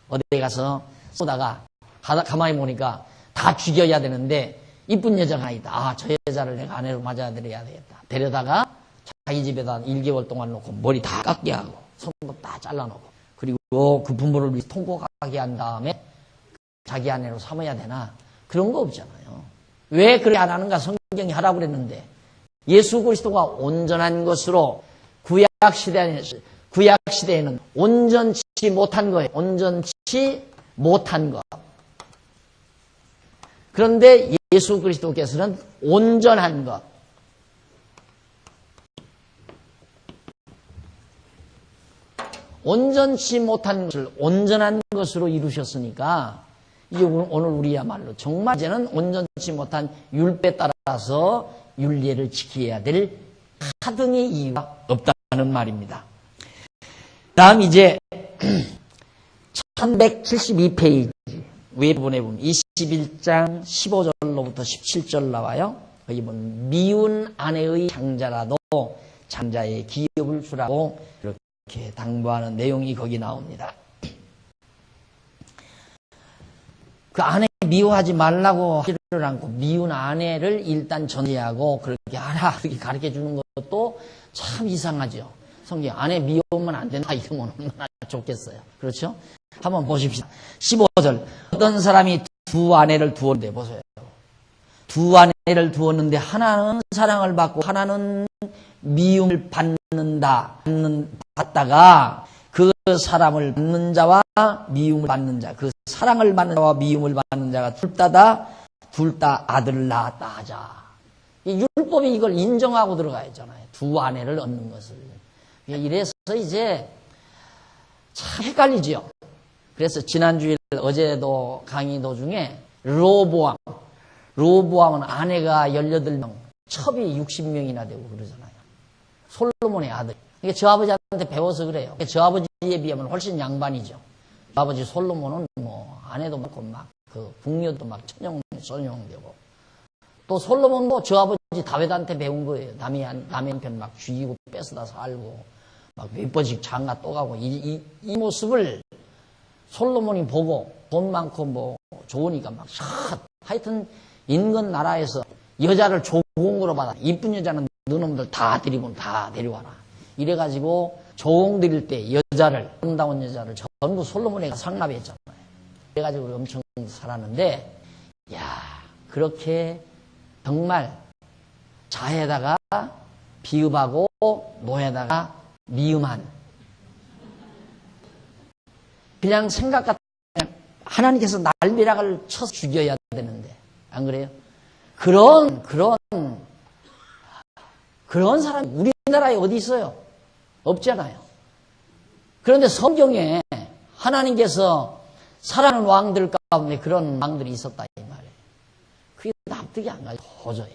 어디에 가서 쏘다가 가만히 보니까 다 죽여야 되는데 이쁜 여자가 아니다. 아, 저 여자를 내가 아내로 맞아들여야 되겠다. 데려다가 자기 집에다 1개월 동안 놓고 머리 다 깎게 하고 손도 다 잘라놓고 그리고 그 부모를 위해서 통곡하게 한 다음에 자기 아내로 삼아야 되나? 그런 거 없잖아요. 왜 그렇게 안 하는가? 성경이 하라고 그랬는데 예수 그리스도가 온전한 것으로 구약 시대에는 온전치 못한 거예요. 온전치 못한 것. 그런데 예수 그리스도께서는 온전한 것. 온전치 못한 것을 온전한 것으로 이루셨으니까 이제 오늘 우리야말로 정말 이제는 온전치 못한 율법에 따라서 율례를 지켜야 될 하등의 이유가 없다는 말입니다. 다음 이제 1172페이지 위에 부분에 보면 21장 15절로부터 17절 나와요. 여기 보면 미운 아내의 장자라도 장자의 기업을 주라고 이렇게 당부하는 내용이 거기 나옵니다. 그 아내 미워하지 말라고 하지를 않고 미운 아내를 일단 전제하고 그렇게 하라 그렇게 가르쳐 주는 것도 참 이상하죠. 성경 아내 미워하면 안 된다 이러면 얼마나 좋겠어요. 그렇죠? 한번 보십시다. 15절 어떤 사람이 두 아내를 두었는데 보세요. 두 아내를 두었는데 하나는 사랑을 받고 하나는 미움을 받다가 그 사랑을 받는 자와 미움을 받는 자, 그 사랑을 받는 자와 미움을 받는 자가 둘 다 아들을 낳았다 하자. 이 율법이 이걸 인정하고 들어가 있잖아요. 두 아내를 얻는 것을. 이래서 이제 참 헷갈리지요. 그래서 지난주일 어제도 강의 도중에 로보암은 아내가 18명, 첩이 60명이나 되고 그러잖아요. 솔로몬의 아들. 이게 저 아버지한테 배워서 그래요. 저 아버지에 비하면 훨씬 양반이죠. 저 아버지 솔로몬은 뭐 아내도 많고 막 그 궁녀도 막 천용되고 또 솔로몬도 저 아버지 다윗한테 배운 거예요. 남의 편 막 죽이고 뺏어다 살고 막 몇 번씩 장가 또 가고 이 모습을 솔로몬이 보고 돈 많고 뭐 좋으니까 막 하여튼 인근 나라에서 여자를 조공으로 받아. 이쁜 여자는 너놈들 다 데리고 다 데려와라. 이래가지고 조공 드릴 때 여자를 아름다운 여자를 전부 솔로몬에게 상납했잖아요. 그래가지고 엄청 살았는데 야 그렇게 정말 자에다가 비읍하고 노에다가 미움한 그냥 생각 같은 하나님께서 날벼락을 쳐서 죽여야 되는데 안 그래요? 그런 사람이 우리나라에 어디 있어요? 없잖아요. 그런데 성경에 하나님께서 사랑하는 왕들 가운데 그런 왕들이 있었다 이 말이에요. 그게 납득이 안 가요. 도저히.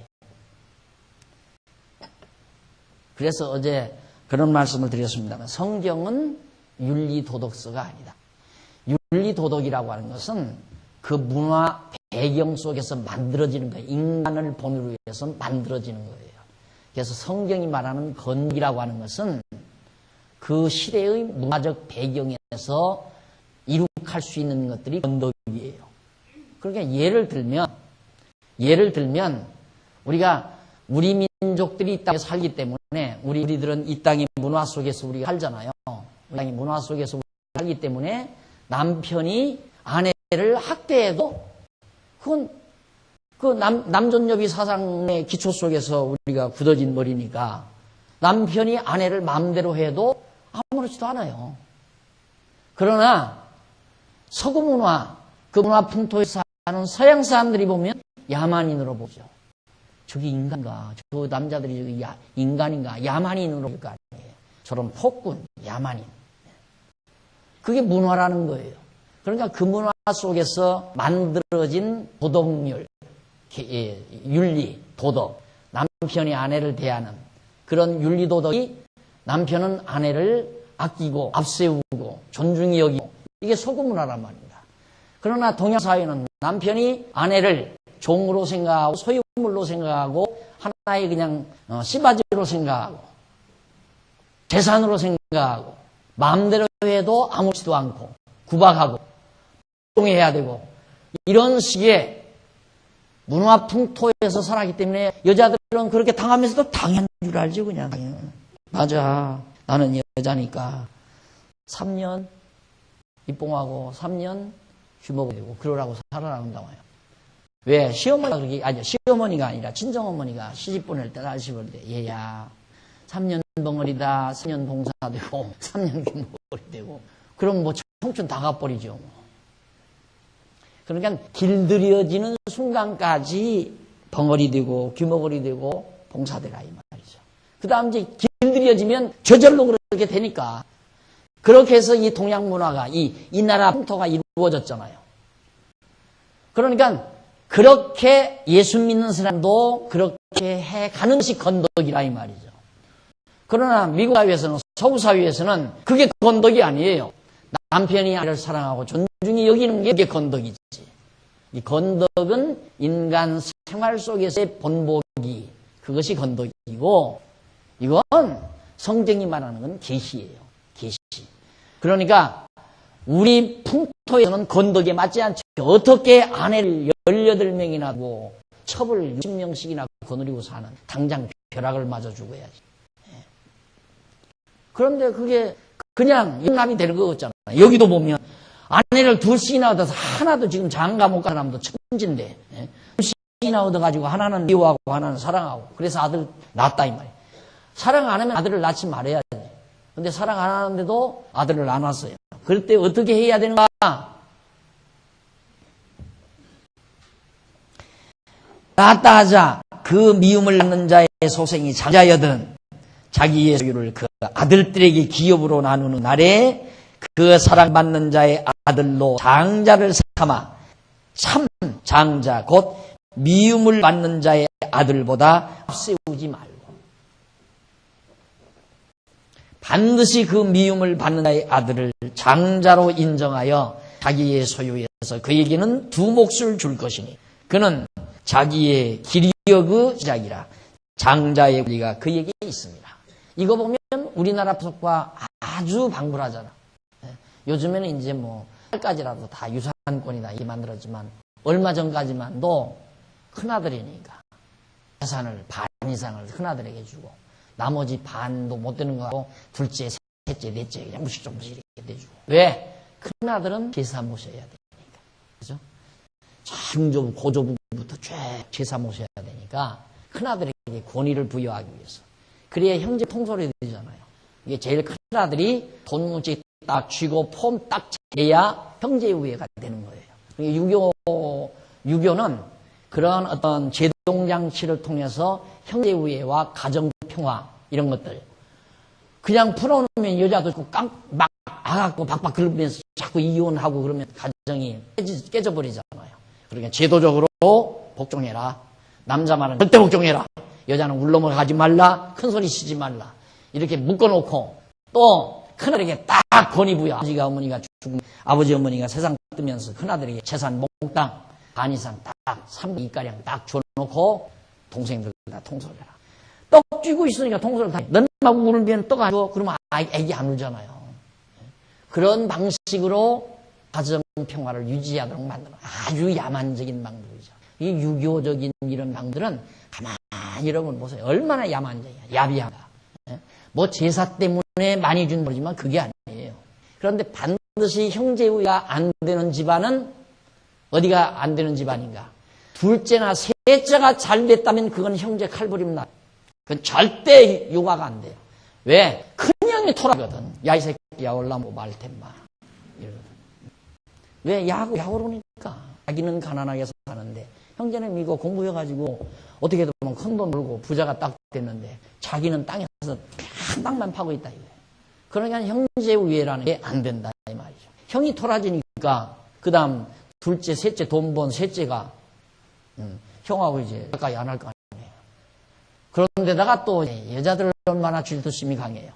그래서 어제 그런 말씀을 드렸습니다만 성경은 윤리도덕서가 아니다. 윤리도덕이라고 하는 것은 그 문화 배경 속에서 만들어지는 거예요. 인간을 본으로 해서 만들어지는 거예요. 그래서 성경이 말하는 건이라고 하는 것은 그 시대의 문화적 배경에서 이룩할 수 있는 것들이 건덕이에요. 그러니까 예를 들면 우리가 우리 민족들이 이 땅에 살기 때문에 우리들은 이 땅의 문화 속에서 우리가 살잖아요. 이 땅의 문화 속에서 우리가 살기 때문에 남편이 아내를 학대해도 그건 그 남존여비 사상의 기초 속에서 우리가 굳어진 머리니까 남편이 아내를 마음대로 해도 아무렇지도 않아요. 그러나 서구 문화, 그 문화 풍토에서 사는 서양 사람들이 보면 야만인으로 보죠. 저기 인간가? 저 남자들이 저기 인간인가? 야만인으로 볼 거 아니에요. 저런 폭군, 야만인. 그게 문화라는 거예요. 그러니까 그 문화 속에서 만들어진 도덕률, 윤리, 도덕, 남편이 아내를 대하는 그런 윤리 도덕이 남편은 아내를 아끼고 앞세우고 존중히 여기고 이게 서구 문화란 말입니다. 그러나 동양 사회는 남편이 아내를 종으로 생각하고 소유물로 생각하고 하나의 그냥 씨바지로 생각하고 재산으로 생각하고 마음대로 해도 아무렇지도 않고 구박하고 동해야 되고 이런 식의 문화 풍토에서 살았기 때문에 여자들은 그렇게 당하면서도 당연한 줄 알죠. 그냥 맞아 나는 여자니까 3년 입봉하고 3년 휴목이 되고 그러라고 살아나온다고 해요. 왜? 시어머니가 아니라 친정어머니가 시집 보낼 때 날씨 볼 때 얘야 3년 벙어리다 3년 봉사되고 3년 규목이 되고 그럼 뭐 청춘 다 가버리죠. 그러니까 길들여지는 순간까지 벙어리 되고 규목어리 되고 봉사되라 이 말이죠. 그 다음 이제 길들여지면 저절로 그렇게 되니까 그렇게 해서 이 동양 문화가 이 나라 풍토가 이루어졌잖아요. 그러니까 그렇게 예수 믿는 사람도 그렇게 해가는 것이 건덕이라 이 말이죠. 그러나 미국 사회에서는 서구 사회에서는 그게 건덕이 아니에요. 남편이 아내를 사랑하고 존중히 여기는 게 건덕이지. 이 건덕은 인간 생활 속에서의 본보기 그것이 건덕이고 이건 성경이 말하는 건 계시예요. 계시. 그러니까 우리 풍토에서는 건덕에 맞지 않죠. 어떻게 아내를 18명이나 하고 첩을 60명씩이나 거느리고 사는 당장 벼락을 맞아 죽어야지. 그런데 그게 그냥 용납이 되는 거 같잖아요. 여기도 보면 아내를 2씩이나 얻어서 하나도 지금 장가 못 가는 사람도 천진데 2씩이나 얻어가지고 하나는 미워하고 하나는 사랑하고 그래서 아들 낳았다 이 말이에요. 사랑 안 하면 아들을 낳지 말아야지. 근데 사랑 안 하는데도 아들을 안 낳았어요. 그럴 때 어떻게 해야 되는가? 낳았다 하자 그 미움을 낳는 자의 소생이 장자여든 자기의 소유를 그 아들들에게 기업으로 나누는 날에 그 사랑받는 자의 아들로 장자를 삼아 참 장자 곧 미움을 받는 자의 아들보다 앞세우지 말고 반드시 그 미움을 받는 자의 아들을 장자로 인정하여 자기의 소유에서 그에게는 2 몫을 줄 것이니 그는 자기의 기력의 시작이라 장자의 권리가 그에게 있습니다. 이거 보면 우리나라 법과 아주 방불하잖아. 요즘에는 이제 뭐 까지라도 다 유산권이다 이게 만들었지만 얼마 전까지만도 큰아들이니까 재산을 반 이상을 큰아들에게 주고 나머지 반도 못 되는 거고 둘째, 셋째, 넷째 그냥 무식조금씩 이렇게 내주고 왜? 큰아들은 제사 모셔야 되니까 그죠? 중조부, 고조부부터 쭉 제사 모셔야 되니까 큰아들에게 권위를 부여하기 위해서 그래야 형제 통솔이 되잖아요. 이게 제일 큰아들이 돈 뭉치 딱 쥐고 폼 딱 재야 형제 우애가 되는 거예요. 유교는 그런 어떤 제동장치를 통해서 형제 우애와 가정 평화 이런 것들 그냥 풀어놓으면 여자도 막 아갖고 박박 긁으면서 자꾸 이혼하고 그러면 가정이 깨져버리잖아요. 그러니까 제도적으로 복종해라. 남자 말은 절대 복종해라. 여자는 울넘어 가지 말라. 큰 소리 치지 말라. 이렇게 묶어놓고 또 큰아들에게 딱 권위 부여. 아버지가 어머니가 죽으면 아버지 어머니가 세상 뜨면서 큰아들에게 재산 몽땅 반 이상 딱 3분의 2가량 딱 줘놓고 동생들 다 통솔해라. 떡 쥐고 있으니까 통솔을 다 해. 너만 울면 떡 안 줘. 그러면 애기 안 울잖아요. 그런 방식으로 가정 평화를 유지하도록 만드는 아주 야만적인 방법이죠. 이 유교적인 이런 방법들은 가만히 여러분 보세요. 얼마나 야만적이야. 야비한가. 뭐 제사 때문에 많이 준 거지만 그게 아니에요. 그런데 반드시 형제우애가 안 되는 집안은 어디가 안 되는 집안인가? 둘째나 셋째가 잘 됐다면 그건 형제 칼부림 나. 그건 절대 요가가 안 돼요. 왜? 큰형이 토라거든. 야 이 새끼야 올라모 말텐마. 이러거든. 왜? 야구로니까. 자기는 가난하게 사는데 형제는 이거 공부해가지고 어떻게든 큰 돈 벌고 부자가 딱 됐는데 자기는 땅에서 땅만 파고 있다 이거예요. 그러니까 형제 우애라는 게 안 된다 이 말이죠. 형이 토라지니까 그 다음 둘째, 셋째 돈 번 셋째가 형하고 이제 가까이 안 할 거 아니에요. 그런데다가 또 여자들 얼마나 질투심이 강해요.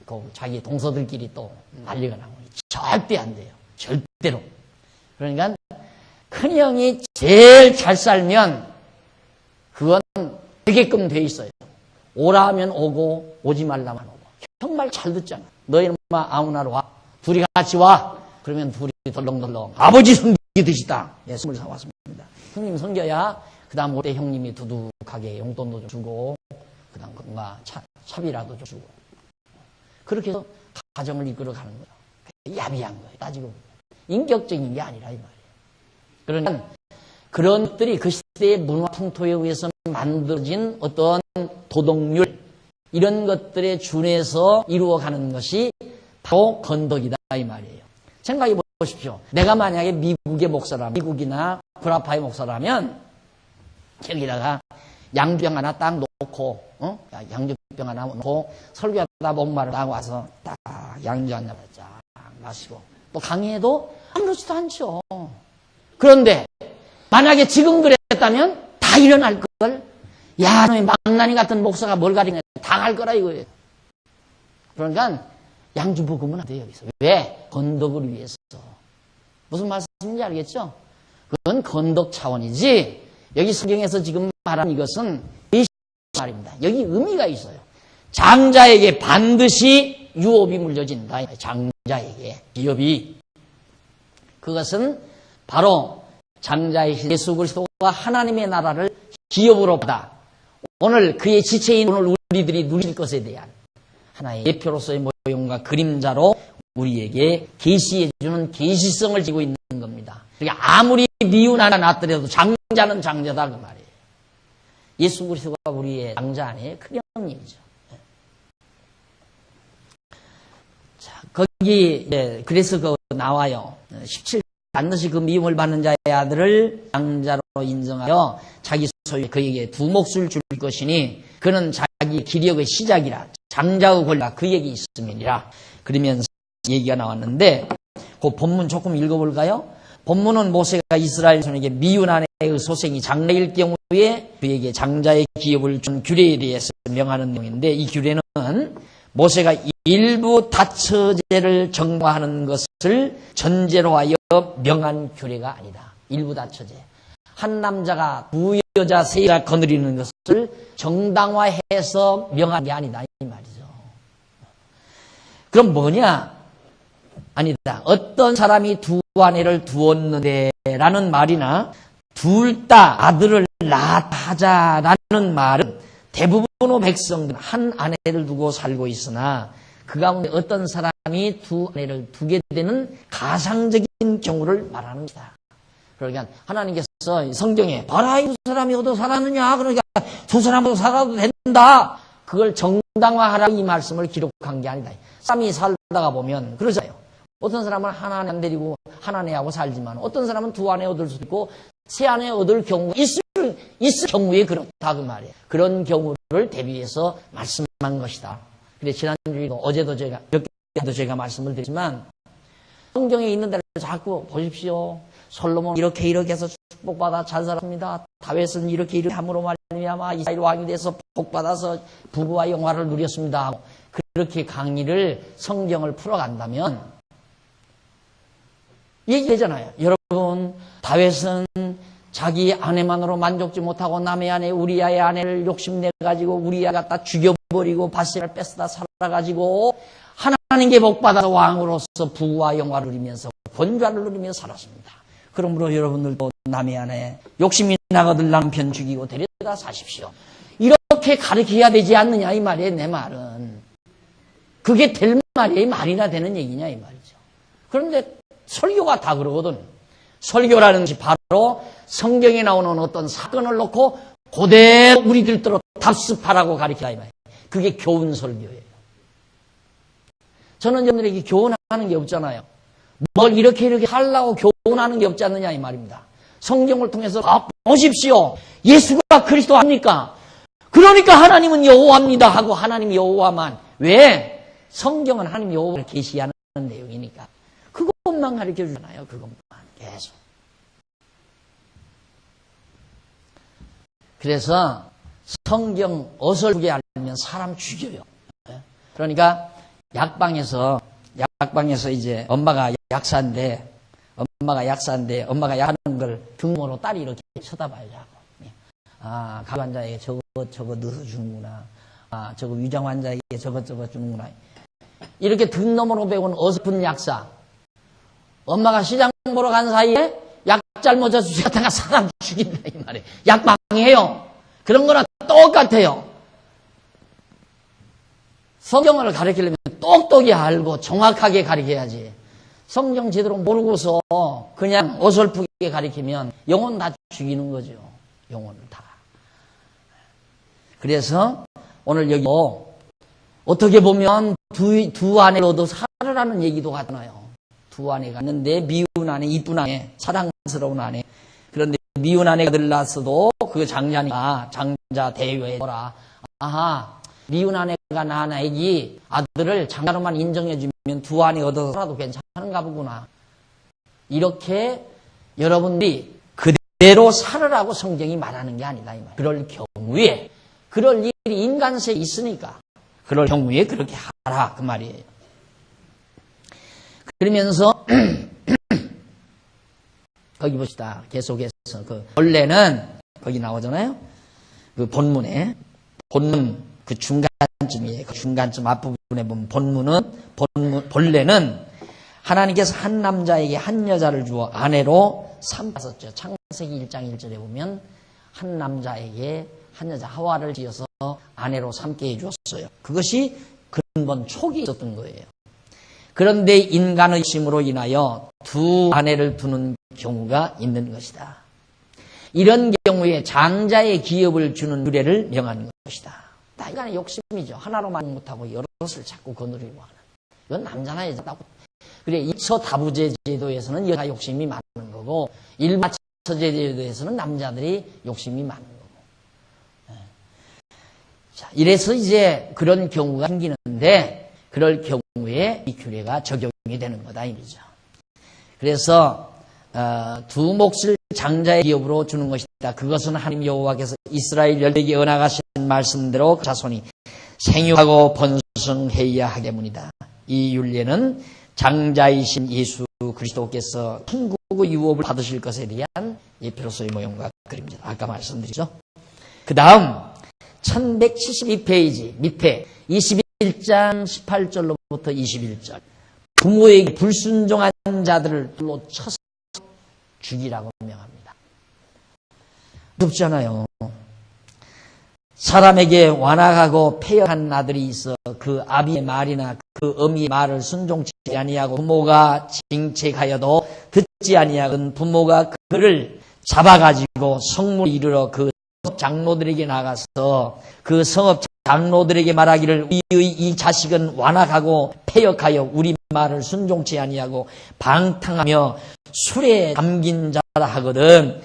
그 자기 동서들끼리 또 난리가 나고 절대 안 돼요. 절대로. 그러니까 큰형이 제일 잘 살면 그건 되게끔 돼 있어요. 오라 하면 오고 오지 말라면 오고. 형 말 잘 듣잖아. 너희는 아무나 와. 둘이 같이 와. 그러면 둘이 덜렁덜렁 아버지 섬기듯이다. 예, 선물 사왔습니다. 형님 섬겨야 그 다음 올 때 형님이 두둑하게 용돈도 좀 주고 그 다음 뭔가 차비라도 좀 주고 그렇게 해서 가정을 이끌어가는 거예요. 야비한 거예요. 따지고 인격적인 게 아니라 이 말이에요. 그러니까 그런 것들이 그 시대의 문화 풍토에 의해서 만들어진 어떤 도덕률 이런 것들에 준해서 이루어가는 것이 바로 건덕이다 이 말이에요. 생각해 보십시오. 내가 만약에 미국의 목사라면 미국이나 브라파의 목사라면 여기다가 양주병 하나 딱 놓고 양주병 하나 놓고 설교하다 목마를 딱 와서 딱 양주 한 잔 쫙 마시고 또 강의해도 아무렇지도 않죠. 그런데 만약에 지금 그랬다면 다 일어날 걸. 야, 너희 망나니 같은 목사가 뭘 가리냐 당할 거라 이거예요. 그러니까 양주 부으면 안 돼요 여기서. 왜? 건덕을 위해서. 무슨 말씀인지 알겠죠? 그건 건덕 차원이지 여기 성경에서 지금 말하는 이것은 말입니다. 여기 의미가 있어요. 장자에게 반드시 유업이 물려진다. 장자에게 기업이. 그것은 바로 장자이신 예수 그리스도가 하나님의 나라를 기업으로 받아 오늘 그의 지체인 오늘 우리들이 누릴 것에 대한 하나의 예표로서의 모형과 그림자로 우리에게 계시해주는 계시성을 지고 있는 겁니다. 그러니까 아무리 미운 하나 낳더라도 장자는 장자다 그 말이에요. 예수 그리스도가 우리의 장자 아니에요? 큰 형님이죠. 자, 거기 그래서 그 나와요. 17 반드시 그 미움을 받는 자의 아들을 장자로 인정하여 자기 소유 그에게 두 몫을 줄 것이니 그는 자기 기력의 시작이라 장자의 권리가 그 얘기 있음이니라. 그러면서 얘기가 나왔는데 그 본문 조금 읽어볼까요? 본문은 모세가 이스라엘 손에게 미운 아내의 소생이 장자일 경우에 그에게 장자의 기업을 준 규례에 대해서 명하는 내용인데 이 규례는 모세가 일부 다처제를 정화하는 것을 전제로 하여 명한 규례가 아니다. 일부 다처제. 한 남자가 두 여자 세 여자 거느리는 것을 정당화해서 명한 게 아니다. 이 말이죠. 그럼 뭐냐? 아니다. 어떤 사람이 두 아내를 두었는데 라는 말이나 둘 다 아들을 낳자라는 말은 대부분의 백성들은 한 아내를 두고 살고 있으나 그 가운데 어떤 사람이 두 아내를 두게 되는 가상적인 경우를 말하는 것이다. 그러니까 하나님께서 성경에 봐라 이 두 사람이 어디서 살았느냐 그러니까 두 사람으로 살아도 된다. 그걸 정당화하라 이 말씀을 기록한 게 아니다. 사람이 살다가 보면 그러잖아요. 어떤 사람은 한 아내 안 데리고 한 아내하고 살지만 어떤 사람은 두 아내 얻을 수도 있고 세 아내 얻을 경우가 있을 경우에 그렇다 그 말이에요. 그런 경우를 대비해서 말씀한 것이다. 그래 지난주에도 어제도 제가 몇 개도 제가 말씀을 드리지만 성경에 있는 데를 자꾸 보십시오. 솔로몬 이렇게 해서 축복받아 잘 살았습니다. 다윗은 이렇게 함으로 말미암아 이스라엘 왕이 돼서 복받아서 부부와 영화를 누렸습니다. 그렇게 강의를 성경을 풀어간다면 얘기하잖아요. 여러분 다윗은 자기 아내만으로 만족지 못하고 남의 아내 우리아의 아내를 욕심내가지고 우리아가 갖다 죽여버리고 바세바를 뺏어다 살아가지고 하나님께 복받아서 왕으로서 부와 영화를 누리면서 권좌를 누리며 살았습니다. 그러므로 여러분들도 남의 아내 욕심이 나거든 남편 죽이고 데려다 사십시오. 이렇게 가르쳐야 되지 않느냐 이 말이에요. 내 말은. 그게 될 말이에요. 말이나 되는 얘기냐 이 말이죠. 그런데 설교가 다 그러거든. 설교라는 것이 바로 성경에 나오는 어떤 사건을 놓고 그대로 우리들대로 답습하라고 가르치라 이 말이에요. 그게 교훈 설교예요. 저는 여러분들에게 교훈하는 게 없잖아요. 뭘 이렇게 하려고 교훈하는 게 없지 않느냐 이 말입니다. 성경을 통해서 오십시오. 예수가 그리스도 합니까? 그러니까 하나님은 여호와입니다 하고 하나님 여호와만. 왜? 성경은 하나님 여호와를 계시하는 내용이니까. 그것만 가르쳐 주잖아요. 그것만 계속. 그래서 성경 어설프게 알면 사람 죽여요. 그러니까 약방에서 이제 엄마가 약사인데 엄마가 약하는 걸 등모로 딸이 이렇게 쳐다봐요. 아, 간 환자에게 저거 넣어서 주는구나. 아, 저거 위장 환자에게 저거 주는구나. 이렇게 등 너머로 배운 어설픈 약사. 엄마가 시장 보러 간 사이에 약 잘못 주셨다가 사람 죽인다 이 말이에요. 약방이에요. 그런 거나 똑같아요. 성경을 가르치려면 똑똑히 알고 정확하게 가르쳐야지. 성경 제대로 모르고서 그냥 어설프게 가르치면 영혼 다 죽이는 거죠. 영혼을 다. 그래서 오늘 여기 어떻게 보면 두 아내로도 살으라는 얘기도 하잖아요. 두 아내가 있는데 미운 아내, 이쁜 아내, 사랑스러운 아내. 그런데 미운 아내가 들났어도 그 장자니까 장자 대여해 보라. 아하, 미운 아내가 낳은 아기 아들을 장자로만 인정해주면 두 아내 얻어서 살아도 괜찮은가 보구나. 이렇게 여러분들이 그대로 살으라고 성경이 말하는 게 아니다 이 말. 그럴 경우에 그럴 일이 인간세에 있으니까 그럴 경우에 그렇게 하라 그 말이에요. 그러면서 거기 봅시다. 계속해서 그 원래는 거기 나오잖아요. 그 본문 그 중간쯤이에요. 그 중간쯤 앞부분에 보면 본래는 하나님께서 한 남자에게 한 여자를 주어 아내로 삼았었죠. 창세기 1장 1절에 보면 한 남자에게 한 여자 하와를 지어서 아내로 삼게 해주었어요. 그것이 근본 초기에 있었던 거예요. 그런데 인간의 힘으로 인하여 두 아내를 두는 경우가 있는 것이다. 이런 경우에 장자의 기업을 주는 규례를 명하는 것이다. 다 인간의 욕심이죠. 하나로만 못하고 여럿을 자꾸 거느리고 하는. 이건 남자나 여자다. 그래, 이처 다부제 제도에서는 여자 욕심이 많은 거고 일반 처제 제도에서는 남자들이 욕심이 많은 거고. 자, 이래서 이제 그런 경우가 생기는데 그럴 경우에 이 규례가 적용이 되는 거다 이거죠. 그래서 두 몫을 장자의 기업으로 주는 것이다. 그것은 하나님 여호와께서 이스라엘 열대에게 언약하신 말씀대로 그 자손이 생육하고 번성해야 하기 때문이다. 이 율례는 장자이신 예수 그리스도께서 천국의 유업을 받으실 것에 대한 예표로서의 모형과 그림입니다. 아까 말씀드리죠. 그 다음 1172페이지 밑에 21장 18절로부터 21절 부모에게 불순종한 자들을 돌로 쳐서 죽이라고 명합니다. 무섭잖아요. 사람에게 완악하고 폐역한 아들이 있어 그 아비의 말이나 그 어미의 말을 순종치 아니하고 부모가 징책하여도 듣지 아니하건 부모가 그를 잡아가지고 성문에 이르러 그 장로들에게 나가서 그 성읍 장로들에게 말하기를 우리의 이 자식은 완악하고 폐역하여 우리 말을 순종치 아니하고 방탕하며 술에 담긴 자라 하거든.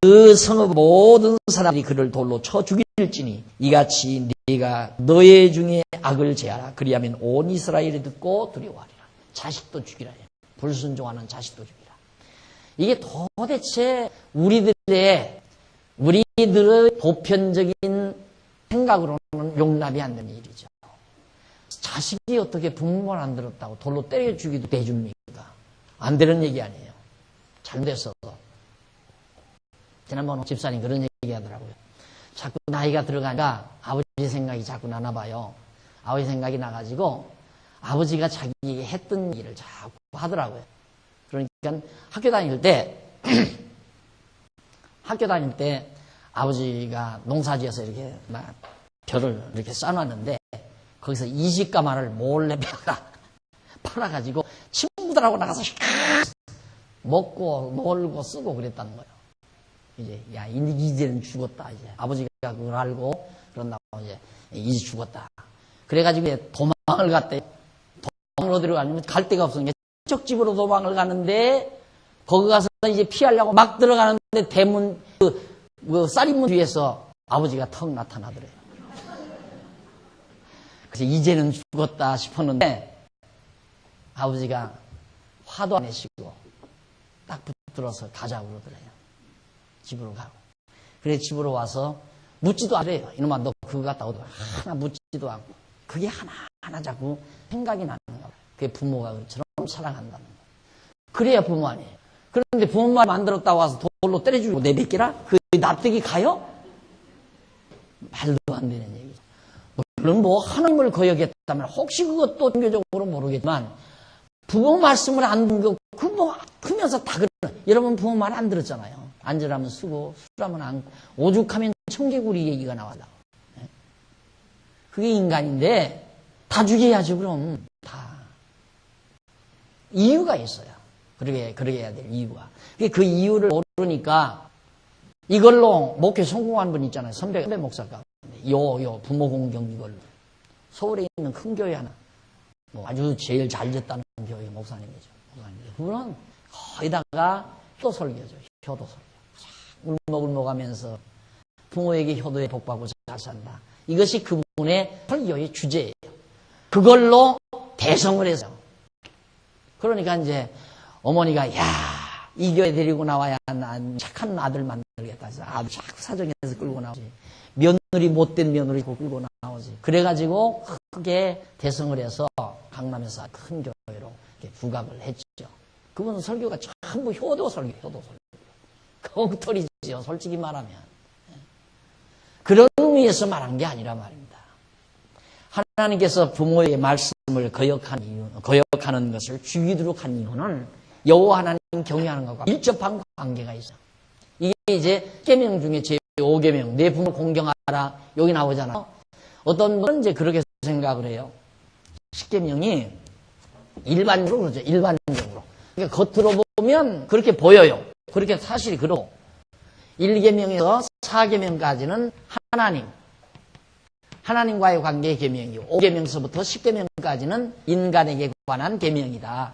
그 성읍 모든 사람들이 그를 돌로 쳐 죽일지니 이같이 네가 너의 중에 악을 제하라. 그리하면 온 이스라엘이 듣고 두려워하리라. 자식도 죽이라. 불순종하는 자식도 죽이라. 이게 도대체 우리들의 보편적인 생각으로는 용납이 안 되는 일이죠. 자식이 어떻게 부모를 안 들었다고 돌로 때려 죽이도 대줍니까? 안 되는 얘기 아니에요. 잘못했어. 지난번 집사님 그런 얘기 하더라고요. 자꾸 나이가 들어가니까 아버지 생각이 자꾸 나나 봐요. 아버지 생각이 나가지고 아버지가 자기에게 했던 일을 자꾸 하더라고요. 그러니까 학교 다닐 때 아버지가 농사지어서 이렇게 막 벼를 이렇게 쌓아놨는데 거기서 이식가마를 몰래 팔아가지고 친구들하고 나가서 먹고 놀고 쓰고 그랬다는 거예요. 이제는 죽었다. 이제 아버지가 그걸 알고 그런다고 이제 죽었다. 그래가지고 도망을 갔대. 도망을 어디로 가냐면 갈 데가 없으니까 쪽집으로 도망을 가는데 거기 가서 이제 피하려고 막 들어가는데 대문 그 쌀입문 뒤에서 아버지가 턱 나타나더래요. 그래서 이제는 죽었다 싶었는데 아버지가 화도 안 내시고 딱 붙들어서 가자고 그러더래요. 집으로 가고. 그래 집으로 와서 묻지도 않아요. 이놈아 너 그거 갔다 오더라. 하나 묻지도 않고. 그게 하나하나 자꾸 생각이 나는 거야. 그게 부모가 그처럼 사랑한다는 거야. 그래야 부모 아니에요. 그런데 부모 말 만들었다 와서 돌로 때려주고 내뱉기라? 그 납득이 가요? 말도 안 되는 얘기죠. 물론 뭐 하나님을 거역했다면 혹시 그것도 종교적으로 모르겠지만 부모 말씀을 안 듣는 거 그 뭐 크면서 다 그러는. 여러분 부모 말 안 들었잖아요. 앉으라면 쓰고 술하면 앉고 오죽하면 청개구리 얘기가 나와요. 그게 인간인데 다 죽여야지 그럼. 다 이유가 있어요. 그러게 해야 될 이유가. 그 이유를 모르니까 이걸로 목회 성공한 분 있잖아요. 선배 목사가 부모 공경 이걸로 서울에 있는 큰 교회 하나 뭐 아주 제일 잘 됐다는 교회 목사님이죠. 그분은 거기다가 효도 설교죠. 효도 설교. 울먹울먹하면서 부모에게 효도에 복받고 잘 산다. 이것이 그분의 설교의 주제예요. 그걸로 대성을 해서. 그러니까 이제 어머니가 이 교회 데리고 나와야 난 착한 아들 만들겠다 해서 아들 자꾸 사정해서 끌고 나오지. 며느리 못된 며느리 끌고 나오지. 그래가지고 크게 대성을 해서 강남에서 큰 교회로 부각을 했죠. 그분은 설교가 전부 효도 설교. 엉터리지요. 솔직히 말하면. 그런 의미에서 말한 게 아니라 말입니다. 하나님께서 부모의 말씀을 거역하는 것을 죽이도록 한 이유는 여호와 하나님 경외하는 것과 밀접한 관계가 있어요. 이게 이제 10계명 중에 제5계명 내 부모 공경하라 여기 나오잖아요. 어떤 분은 이제 그렇게 생각을 해요. 10계명이 일반적으로 그러죠. 일반적으로. 그러니까 겉으로 보면 그렇게 보여요. 그렇게 사실이 그렇고 1계명에서 4계명까지는 하나님과의 관계의 계명이고 5계명서부터 10계명까지는 인간에게 관한 계명이다.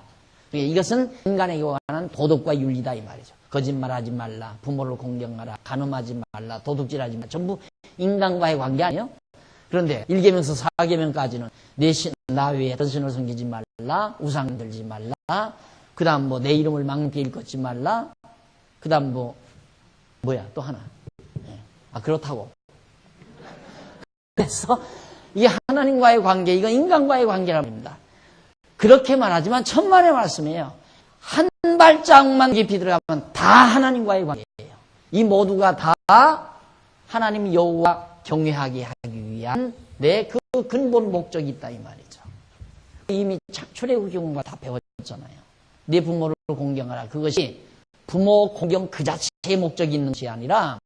그러니까 이것은 인간에게 관한 도덕과 윤리다 이 말이죠. 거짓말하지 말라, 부모를 공경하라, 간음하지 말라, 도둑질하지 말라. 전부 인간과의 관계 아니에요? 그런데 1계명서 4계명까지는 나 외에 어떤 신을 섬기지 말라, 우상 들지 말라, 그 다음 내 이름을 망게 일컫지 말라, 그 다음 또 하나. 그렇다고. 그래서 이게 하나님과의 관계, 이건 인간과의 관계라고 합니다. 그렇게 말하지만 천만의 말씀이에요. 한 발짝만 깊이 들어가면 다 하나님과의 관계예요. 이 모두가 다 하나님 여호와 경외하게 하기 위한 내 그 근본 목적이 있다 이 말이죠. 이미 출애굽기가 다 배웠잖아요. 내 부모를 공경하라. 그것이 부모 공경 그 자체의 목적이 있는 것이 아니라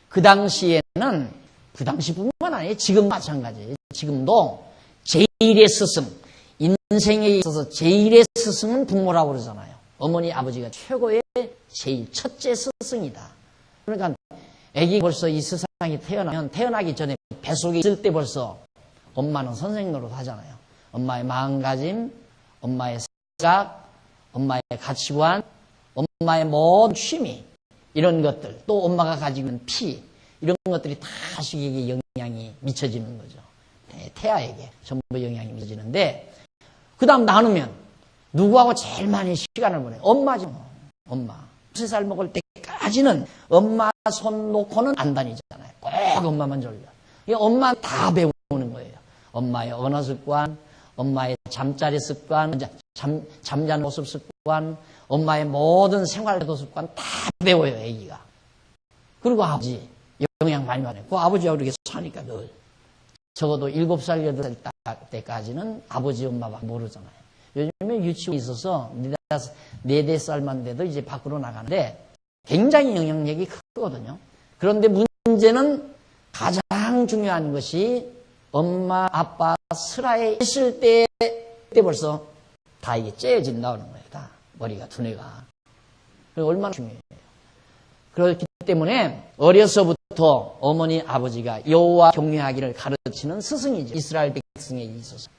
그 당시에는 그 당시뿐만 아니에요. 지금 마찬가지예요. 지금도 제1의 스승, 인생에 있어서 제1의 스승은 부모라고 그러잖아요. 어머니, 아버지가 최고의 제일 첫째 스승이다. 그러니까 아기 벌써 이 세상에 태어나기 전에 뱃속에 있을 때 벌써 엄마는 선생 노릇 하잖아요. 엄마의 마음가짐, 엄마의 생각, 엄마의 가치관, 엄마의 모든 취미 이런 것들, 또 엄마가 가지고 있는 피 이런 것들이 다 자식에게 영향이 미쳐지는 거죠. 태아에게 전부 영향이 미쳐지는데 그 다음 나누면 누구하고 제일 많이 시간을 보내요? 엄마지 뭐. 엄마. 3살 먹을 때까지는 엄마 손 놓고는 안 다니잖아요. 꼭 엄마만 졸려. 엄마 다 배우는 거예요. 엄마의 언어 습관, 엄마의 잠자리 습관, 잠자는 모습 습관, 엄마의 모든 생활도 습관 다 배워요, 애기가. 그리고 아버지 영향 많이 받아요. 그 아버지하고 이렇게 사니까 늘. 적어도 7살, 8살 때까지는 아버지, 엄마밖에 모르잖아요. 요즘에 유치원에 있어서 4살만 돼도 이제 밖으로 나가는데 굉장히 영향력이 크거든요. 그런데 문제는 가장 중요한 것이 엄마, 아빠 슬하에 있을 때 벌써 다 이게 째진다는 거예요. 다 머리가 두뇌가. 얼마나 중요해요. 그렇기 때문에 어려서부터 어머니, 아버지가 여호와 경외하기를 가르치는 스승이죠. 이스라엘 백성에게 있어서.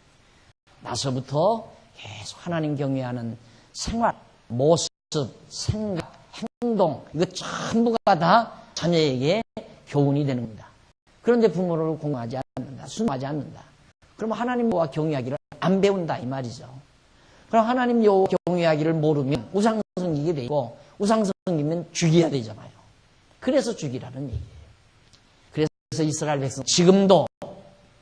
나서부터 계속 하나님 경외하는 생활, 모습, 생각, 행동 이거 전부가 다 자녀에게 교훈이 되는 겁니다. 그런데 부모를 공경하지 않는다. 순종하지 않는다. 그러면 하나님 여호와 경외하기를 안 배운다 이 말이죠. 그럼 하나님 여호와 경외하기를 모르면 우상 섬기게 되고 우상 섬기면 죽여야 되잖아요. 그래서 죽이라는 얘기예요. 그래서 이스라엘 백성 지금도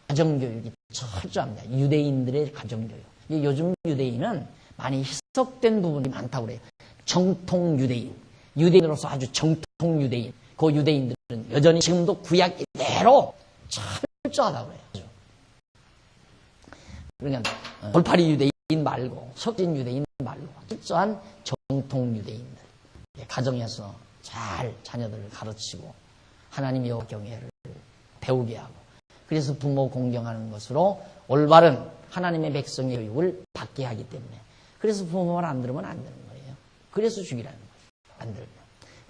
가정교육이 철저합니다. 유대인들의 가정교육. 요즘 유대인은 많이 희석된 부분이 많다고 그래요. 정통 유대인. 유대인으로서 아주 정통 유대인. 그 유대인들은 여전히 지금도 구약 이대로 철저하다고 그래요. 그러니까 돌팔이 유대인 말고 석진 유대인 말고 철저한 정통 유대인들. 가정에서 잘 자녀들을 가르치고 하나님 여호와 경외를 배우게 하고 그래서 부모 공경하는 것으로 올바른 하나님의 백성의 교육을 받게 하기 때문에 그래서 부모 말 안 들으면 안 되는 거예요. 그래서 죽이라는 거예요. 안 들으면.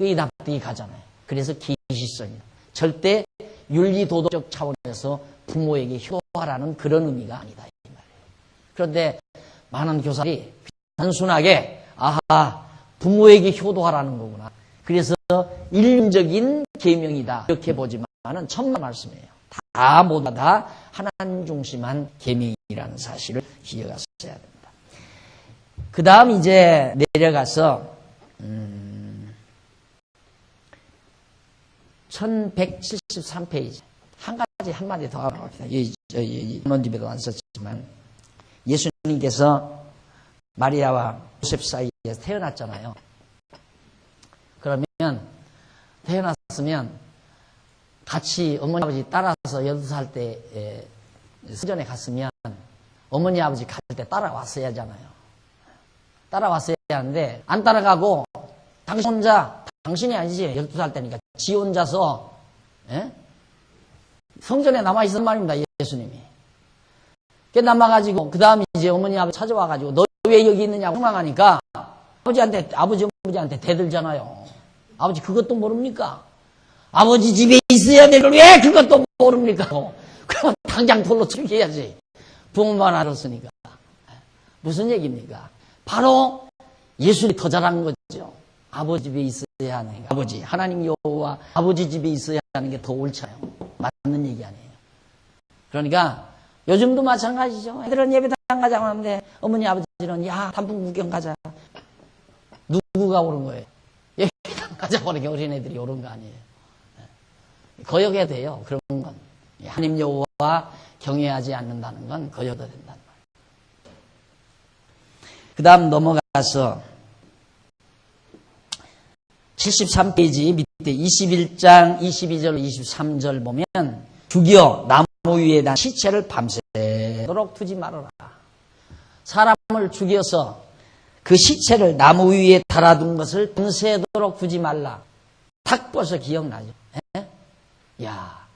이 납득이 가잖아요. 그래서 기시성이에요. 절대 윤리도덕적 차원에서 부모에게 효도하라는 그런 의미가 아니다 이 말이에요. 그런데 많은 교사들이 단순하게 아하 부모에게 효도하라는 거구나. 그래서 일률적인 계명이다 이렇게 보지만은 천만 말씀이에요. 다 모두 다 하나님 중심한 계명이라는 사실을 기억하셔야 됩니다. 그 다음 이제 내려가서 1173페이지 한 가지 한마디 더 합니다. 논집에도 안 썼지만 예수님께서 마리아와 요셉 사이에서 태어났잖아요. 그러면 태어났으면 같이 어머니 아버지 따라서 12살 때 성전에 갔으면 어머니 아버지 갈 때 따라왔어야 하잖아요. 따라왔어야 하는데 안 따라가고 당신 혼자 당신이 아니지 12살 때니까 지 혼자서 성전에 남아있었단 말입니다. 예수님이. 그 남아가지고 그 다음에 이제 어머니 아버지 찾아와가지고 너 왜 여기 있느냐고 흥망하니까 아버지 어머니한테 대들잖아요. 아버지 그것도 모릅니까? 아버지 집에 있어야 될 걸 왜 그것도 모릅니까? 그럼 당장 돌로 죽여야지. 부모만 알았으니까. 무슨 얘기입니까? 바로 예수님이 더 잘한 거죠. 아버지 집에 있어야 하는 게 아버지 하나님 여호와 아버지 집에 있어야 하는 게 더 옳잖아요. 맞는 얘기 아니에요. 그러니까 요즘도 마찬가지죠. 애들은 예배당 가자고 하는데 어머니 아버지는 야 단풍 구경 가자. 누구가 오른 거예요? 예배당 가자고 하는 게 어린애들이 오른 거 아니에요. 거역해야 돼요. 그런 건. 하나님 여호와 경외하지 않는다는 건 거역도 된다는 말이에요. 그 다음 넘어가서 73페이지 밑에 21장 22절 23절 보면 죽여 나무 위에 단 시체를 밤새도록 두지 말아라. 사람을 죽여서 그 시체를 나무 위에 달아둔 것을 밤새도록 두지 말라. 딱 벌써 기억나죠? 에? 야,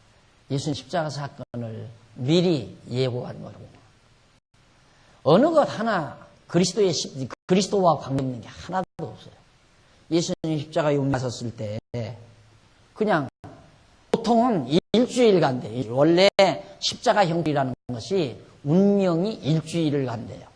예수님 십자가 사건을 미리 예고한 거라고. 어느 것 하나 그리스도와 관계없는 게 하나도 없어요. 예수님 십자가에 옮겨섰을 때 그냥 보통은 일주일 간대요. 원래 십자가 형벌이라는 것이 운명이 일주일을 간대요.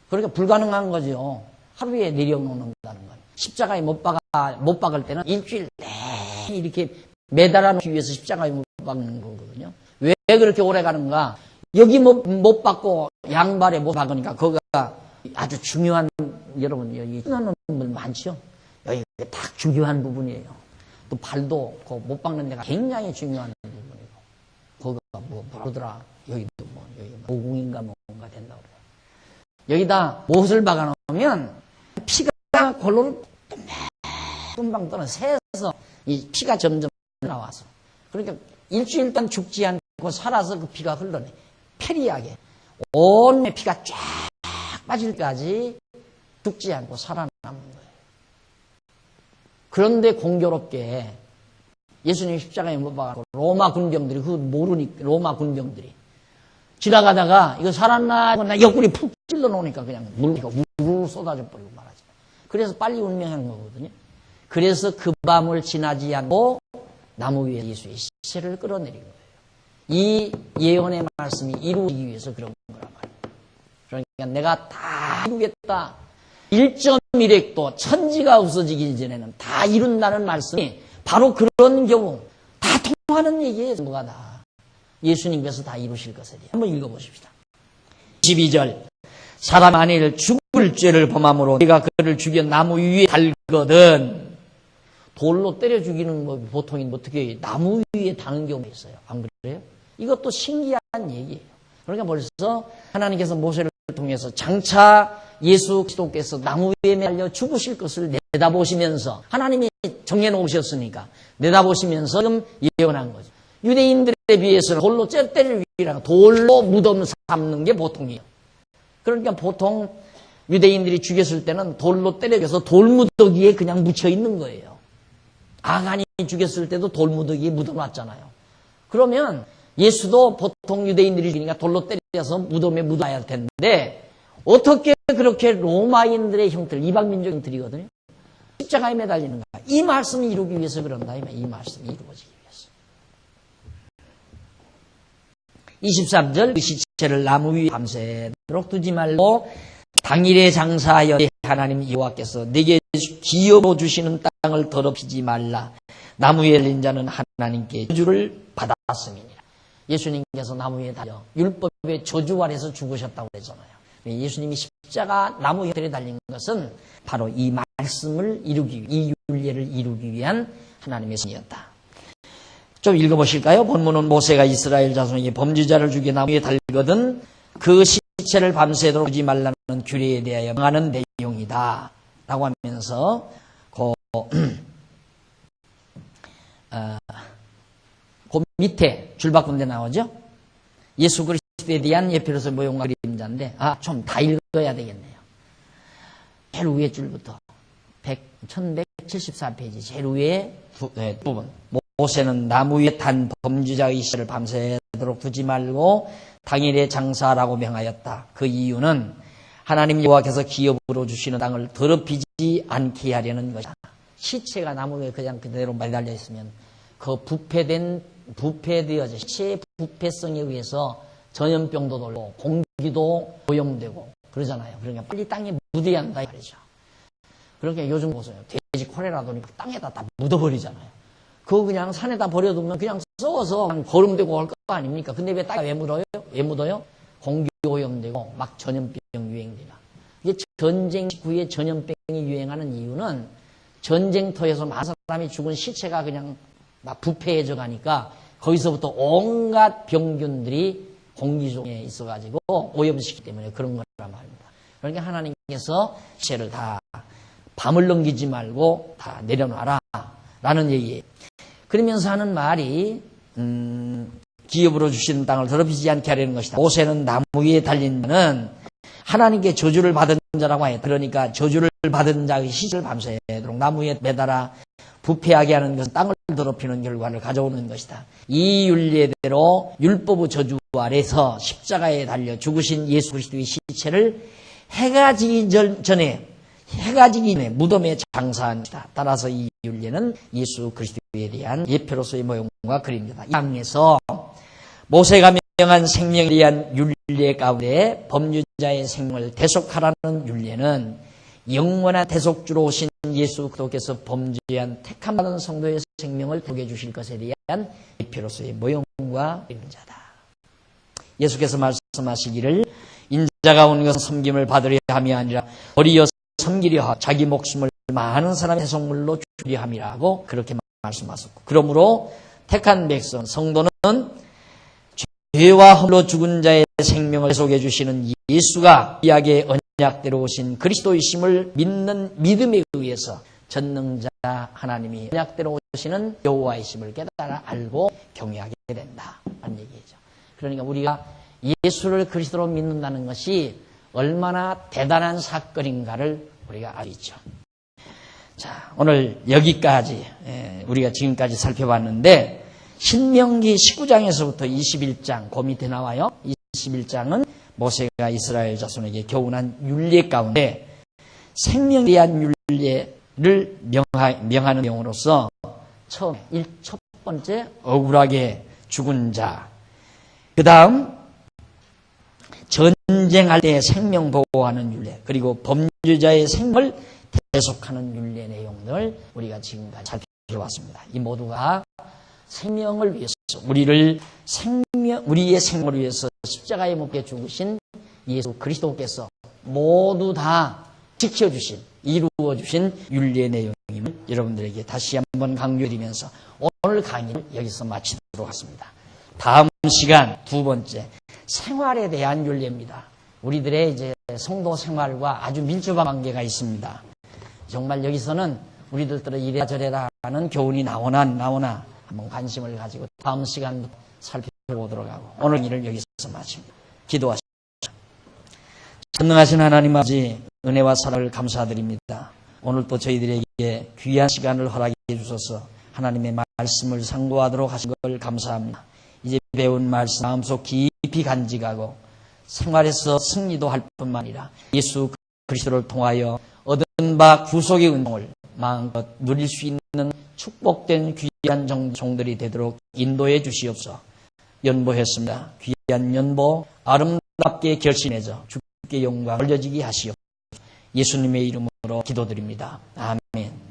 그러니까 불가능한 거죠. 하루에 내려놓는다는 건. 십자가에 못 박을 때는 일주일 내내 이렇게 매달아 놓기 위해서 십자가에 못 박는 거거든요. 왜 그렇게 오래 가는가? 여기 못 박고 양발에 못 박으니까 거기가 아주 중요한, 여러분 여기 끝나는 분들 많죠? 여기 딱 중요한 부분이에요. 또 발도 못 박는 데가 굉장히 중요한 부분이고, 거기가 뭐더라? 여기도 여기 모공인가 뭔가 된다고 그래요. 여기다 못을 박아놓으면 피가 골로를 금방 떠는 새서 이 피가 점점 나와서, 그러니까 일주일 동안 죽지 않고 살아서 그 피가 흘러내. 페리하게 온 피가 쫙 빠질 때까지 죽지 않고 살아남는 거예요. 그런데 공교롭게 예수님 십자가에 못 박아서 로마 군병들이 그거 모르니까, 로마 군병들이 지나가다가 이거 살았나 하고 옆구리 푹 찔러 놓으니까 그냥 물가 우르르 쏟아져 버리고 말하죠. 그래서 빨리 운명한 거거든요. 그래서 그 밤을 지나지 않고 나무 위에 예수의 시체를 끌어내린 거예요. 이 예언의 말씀이 이루어지기 위해서 그런 거란 말이에요. 그러니까 내가 다 이루겠다. 1.1획도 천지가 없어지기 전에는 다 이룬다는 말씀이 바로 그런 경우 다 통하는 얘기예요. 뭐가 다 예수님께서 다 이루실 것에 대해 한번 읽어보십시다. 12절 사람 만일 죽을 죄를 범함으로 내가 그를 죽여 나무 위에 달거든. 돌로 때려 죽이는 뭐 보통이 어떻게 나무 위에 다는 경우가 있어요. 안 그래요? 이것도 신기한 얘기예요. 그러니까 벌써 하나님께서 모세를 통해서 장차 예수 그리스도께서 나무 위에 매달려 죽으실 것을 내다보시면서 하나님이 정해놓으셨으니까 내다보시면서 지금 예언한 거죠. 유대인들에 비해서는 돌로 때려 죽이라고 돌로 무덤 삼는 게 보통이에요. 그러니까 보통 유대인들이 죽였을 때는 돌로 때려서 돌무더기에 그냥 묻혀 있는 거예요. 아간이 죽였을 때도 돌무더기에 묻어놨잖아요. 그러면 예수도 보통 유대인들이 죽이니까 돌로 때려서 무덤에 묻어야 할 텐데 어떻게 그렇게 로마인들의 형들, 이방민족 형들이거든요. 십자가에 매달리는가. 이 말씀을 이루기 위해서 그런다. 이 말씀이 이루어지기 위해서. 23절 그 시체를 나무 위에 밤새도록 두지 말고 당일에 장사하여 하나님 여호와께서 내게 기업으로 주시는 땅을 더럽히지 말라. 나무 위에 달린 자는 하나님께 저주를 받았음이니라. 예수님께서 나무 위에 달려 율법의 저주 아래서 죽으셨다고 그러잖아요. 예수님이 십자가 나무 곁에 달린 것은 바로 이 말씀을 이루기, 이 율례를 이루기 위한 하나님의 선이었다. 좀 읽어보실까요? 본문은 모세가 이스라엘 자손에게 범죄자를 죽여 나무 위에 달거든 그 시체를 밤새도록 두지 말라는 규례에 대하여 명하는 내용이다. 라고 하면서 그 밑에 줄 바꾼 데 나오죠? 예수 그리스도에 대한 예표로서 모형과 그림자인데 좀 다 읽어야 되겠네요. 제일 위에 줄부터 1174페이지 제일 위에 부분. 모세는 나무 위에 탄 범죄자의 시체를 밤새도록 두지 말고 당일에 장사하라고 명하였다. 그 이유는 하나님 여호와께서 기업으로 주시는 땅을 더럽히지 않게 하려는 것이다. 시체가 나무 위에 그냥 그대로 매달려 있으면 그 부패되어져 시체의 부패성에 의해서 전염병도 돌고 공기도 오염되고 그러잖아요. 그러니까 빨리 땅에 묻어야 한다 이 말이죠. 그러니까 요즘 보세요. 돼지 콜레라도 땅에다 다 묻어버리잖아요. 그거 그냥 산에다 버려두면 그냥 썩어서 거름되고 할 거 아닙니까? 근데 왜 땅에 왜 묻어요? 왜 묻어요? 공기 오염되고 막 전염병 유행되나. 이게 전쟁 직후에 전염병이 유행하는 이유는 전쟁터에서 많은 사람이 죽은 시체가 그냥 막 부패해져 가니까 거기서부터 온갖 병균들이 공기 중에 있어가지고 오염시키기 때문에 그런 거란 말입니다. 그러니까 하나님께서 시체를 다 밤을 넘기지 말고 다 내려놔라 라는 얘기예요. 그러면서 하는 말이 기업으로 주시는 땅을 더럽히지 않게 하려는 것이다. 모세는 나무 위에 달린 자는 하나님께 저주를 받은 자라고 하였다. 그러니까 저주를 받은 자의 시체를 밤새도록 나무 위에 매달아 부패하게 하는 것은 땅을 더럽히는 결과를 가져오는 것이다. 이 율례대로 율법의 저주 아래서 십자가에 달려 죽으신 예수 그리스도의 시체를 해가 지기 전에 무덤에 장사한 것이다. 따라서 이 율례는 예수 그리스도에 대한 예표로서의 모형과 그림이다. 이 땅에서 모세가 명한 생명에 대한 율례 가운데 범죄자의 생명을 대속하라는 율례는 영원한 대속주로 오신 예수 그리스도께서 범죄한 택함받은 성도의 생명을 보게 주실 것에 대한 예표로서의 모형과 그림자다. 예수께서 말씀하시기를 인자가 온 것은 섬김을 받으려 함이 아니라 버리어 섬기려 하고 자기 목숨을 많은 사람의 대속물로 주려 함이라고 그렇게 말씀하셨고, 그러므로 택한 백성 성도는 죄와 헐로 죽은 자의 생명을 대속해 주시는 예수가 구약의 언약대로 오신 그리스도이심을 믿는 믿음에 의해서 전능자 하나님이 언약대로 오시는 여호와이심을 깨달아 알고 경외하게 된다 하는 얘기죠. 그러니까 우리가 예수를 그리스도로 믿는다는 것이 얼마나 대단한 사건인가를 우리가 알고 있죠. 자, 오늘 여기까지 우리가 지금까지 살펴봤는데 신명기 19장에서부터 21장 그 밑에 나와요. 21장은 모세가 이스라엘 자손에게 교훈한 율례 가운데 생명에 대한 율례를 명하는 내용으로서 첫 번째 억울하게 죽은 자, 그 다음 전쟁할 때 생명 보호하는 율례, 그리고 범죄자의 생명을 대속하는 율례 내용들을 우리가 지금까지 왔습니다. 이 모두가 생명을 위해서 우리의 생명을 위해서 십자가에 못 박혀 죽으신 예수 그리스도께서 모두 다 지켜주신, 이루어주신 윤리의 내용임을 여러분들에게 다시 한번 강조드리면서 오늘 강의를 여기서 마치도록 하겠습니다. 다음 시간 두 번째, 생활에 대한 윤리입니다. 우리들의 이제 성도 생활과 아주 밀접한 관계가 있습니다. 정말 여기서는 우리들도 이래라 저래라 하는 교훈이 나오나 한번 관심을 가지고 다음 시간 살펴보도록 하고 오늘 강의를 여기서 마칩니다. 기도하십시오. 전능하신 하나님 아버지, 은혜와 사랑을 감사드립니다. 오늘 또 저희들에게 귀한 시간을 허락해 주셔서 하나님의 말씀을 상고하도록 하신 걸 감사합니다. 이제 배운 말씀 마음속 깊이 간직하고 생활에서 승리도 할 뿐만 아니라 예수 그리스도를 통하여 얻은 바 구속의 은총을 마음껏 누릴 수 있는 축복된 귀한 종들이 되도록 인도해 주시옵소서. 연보했습니다. 귀한 연보 아름답게 결신해져 주께 영광 올려지게 하시옵소서. 예수님의 이름으로 기도드립니다. 아멘.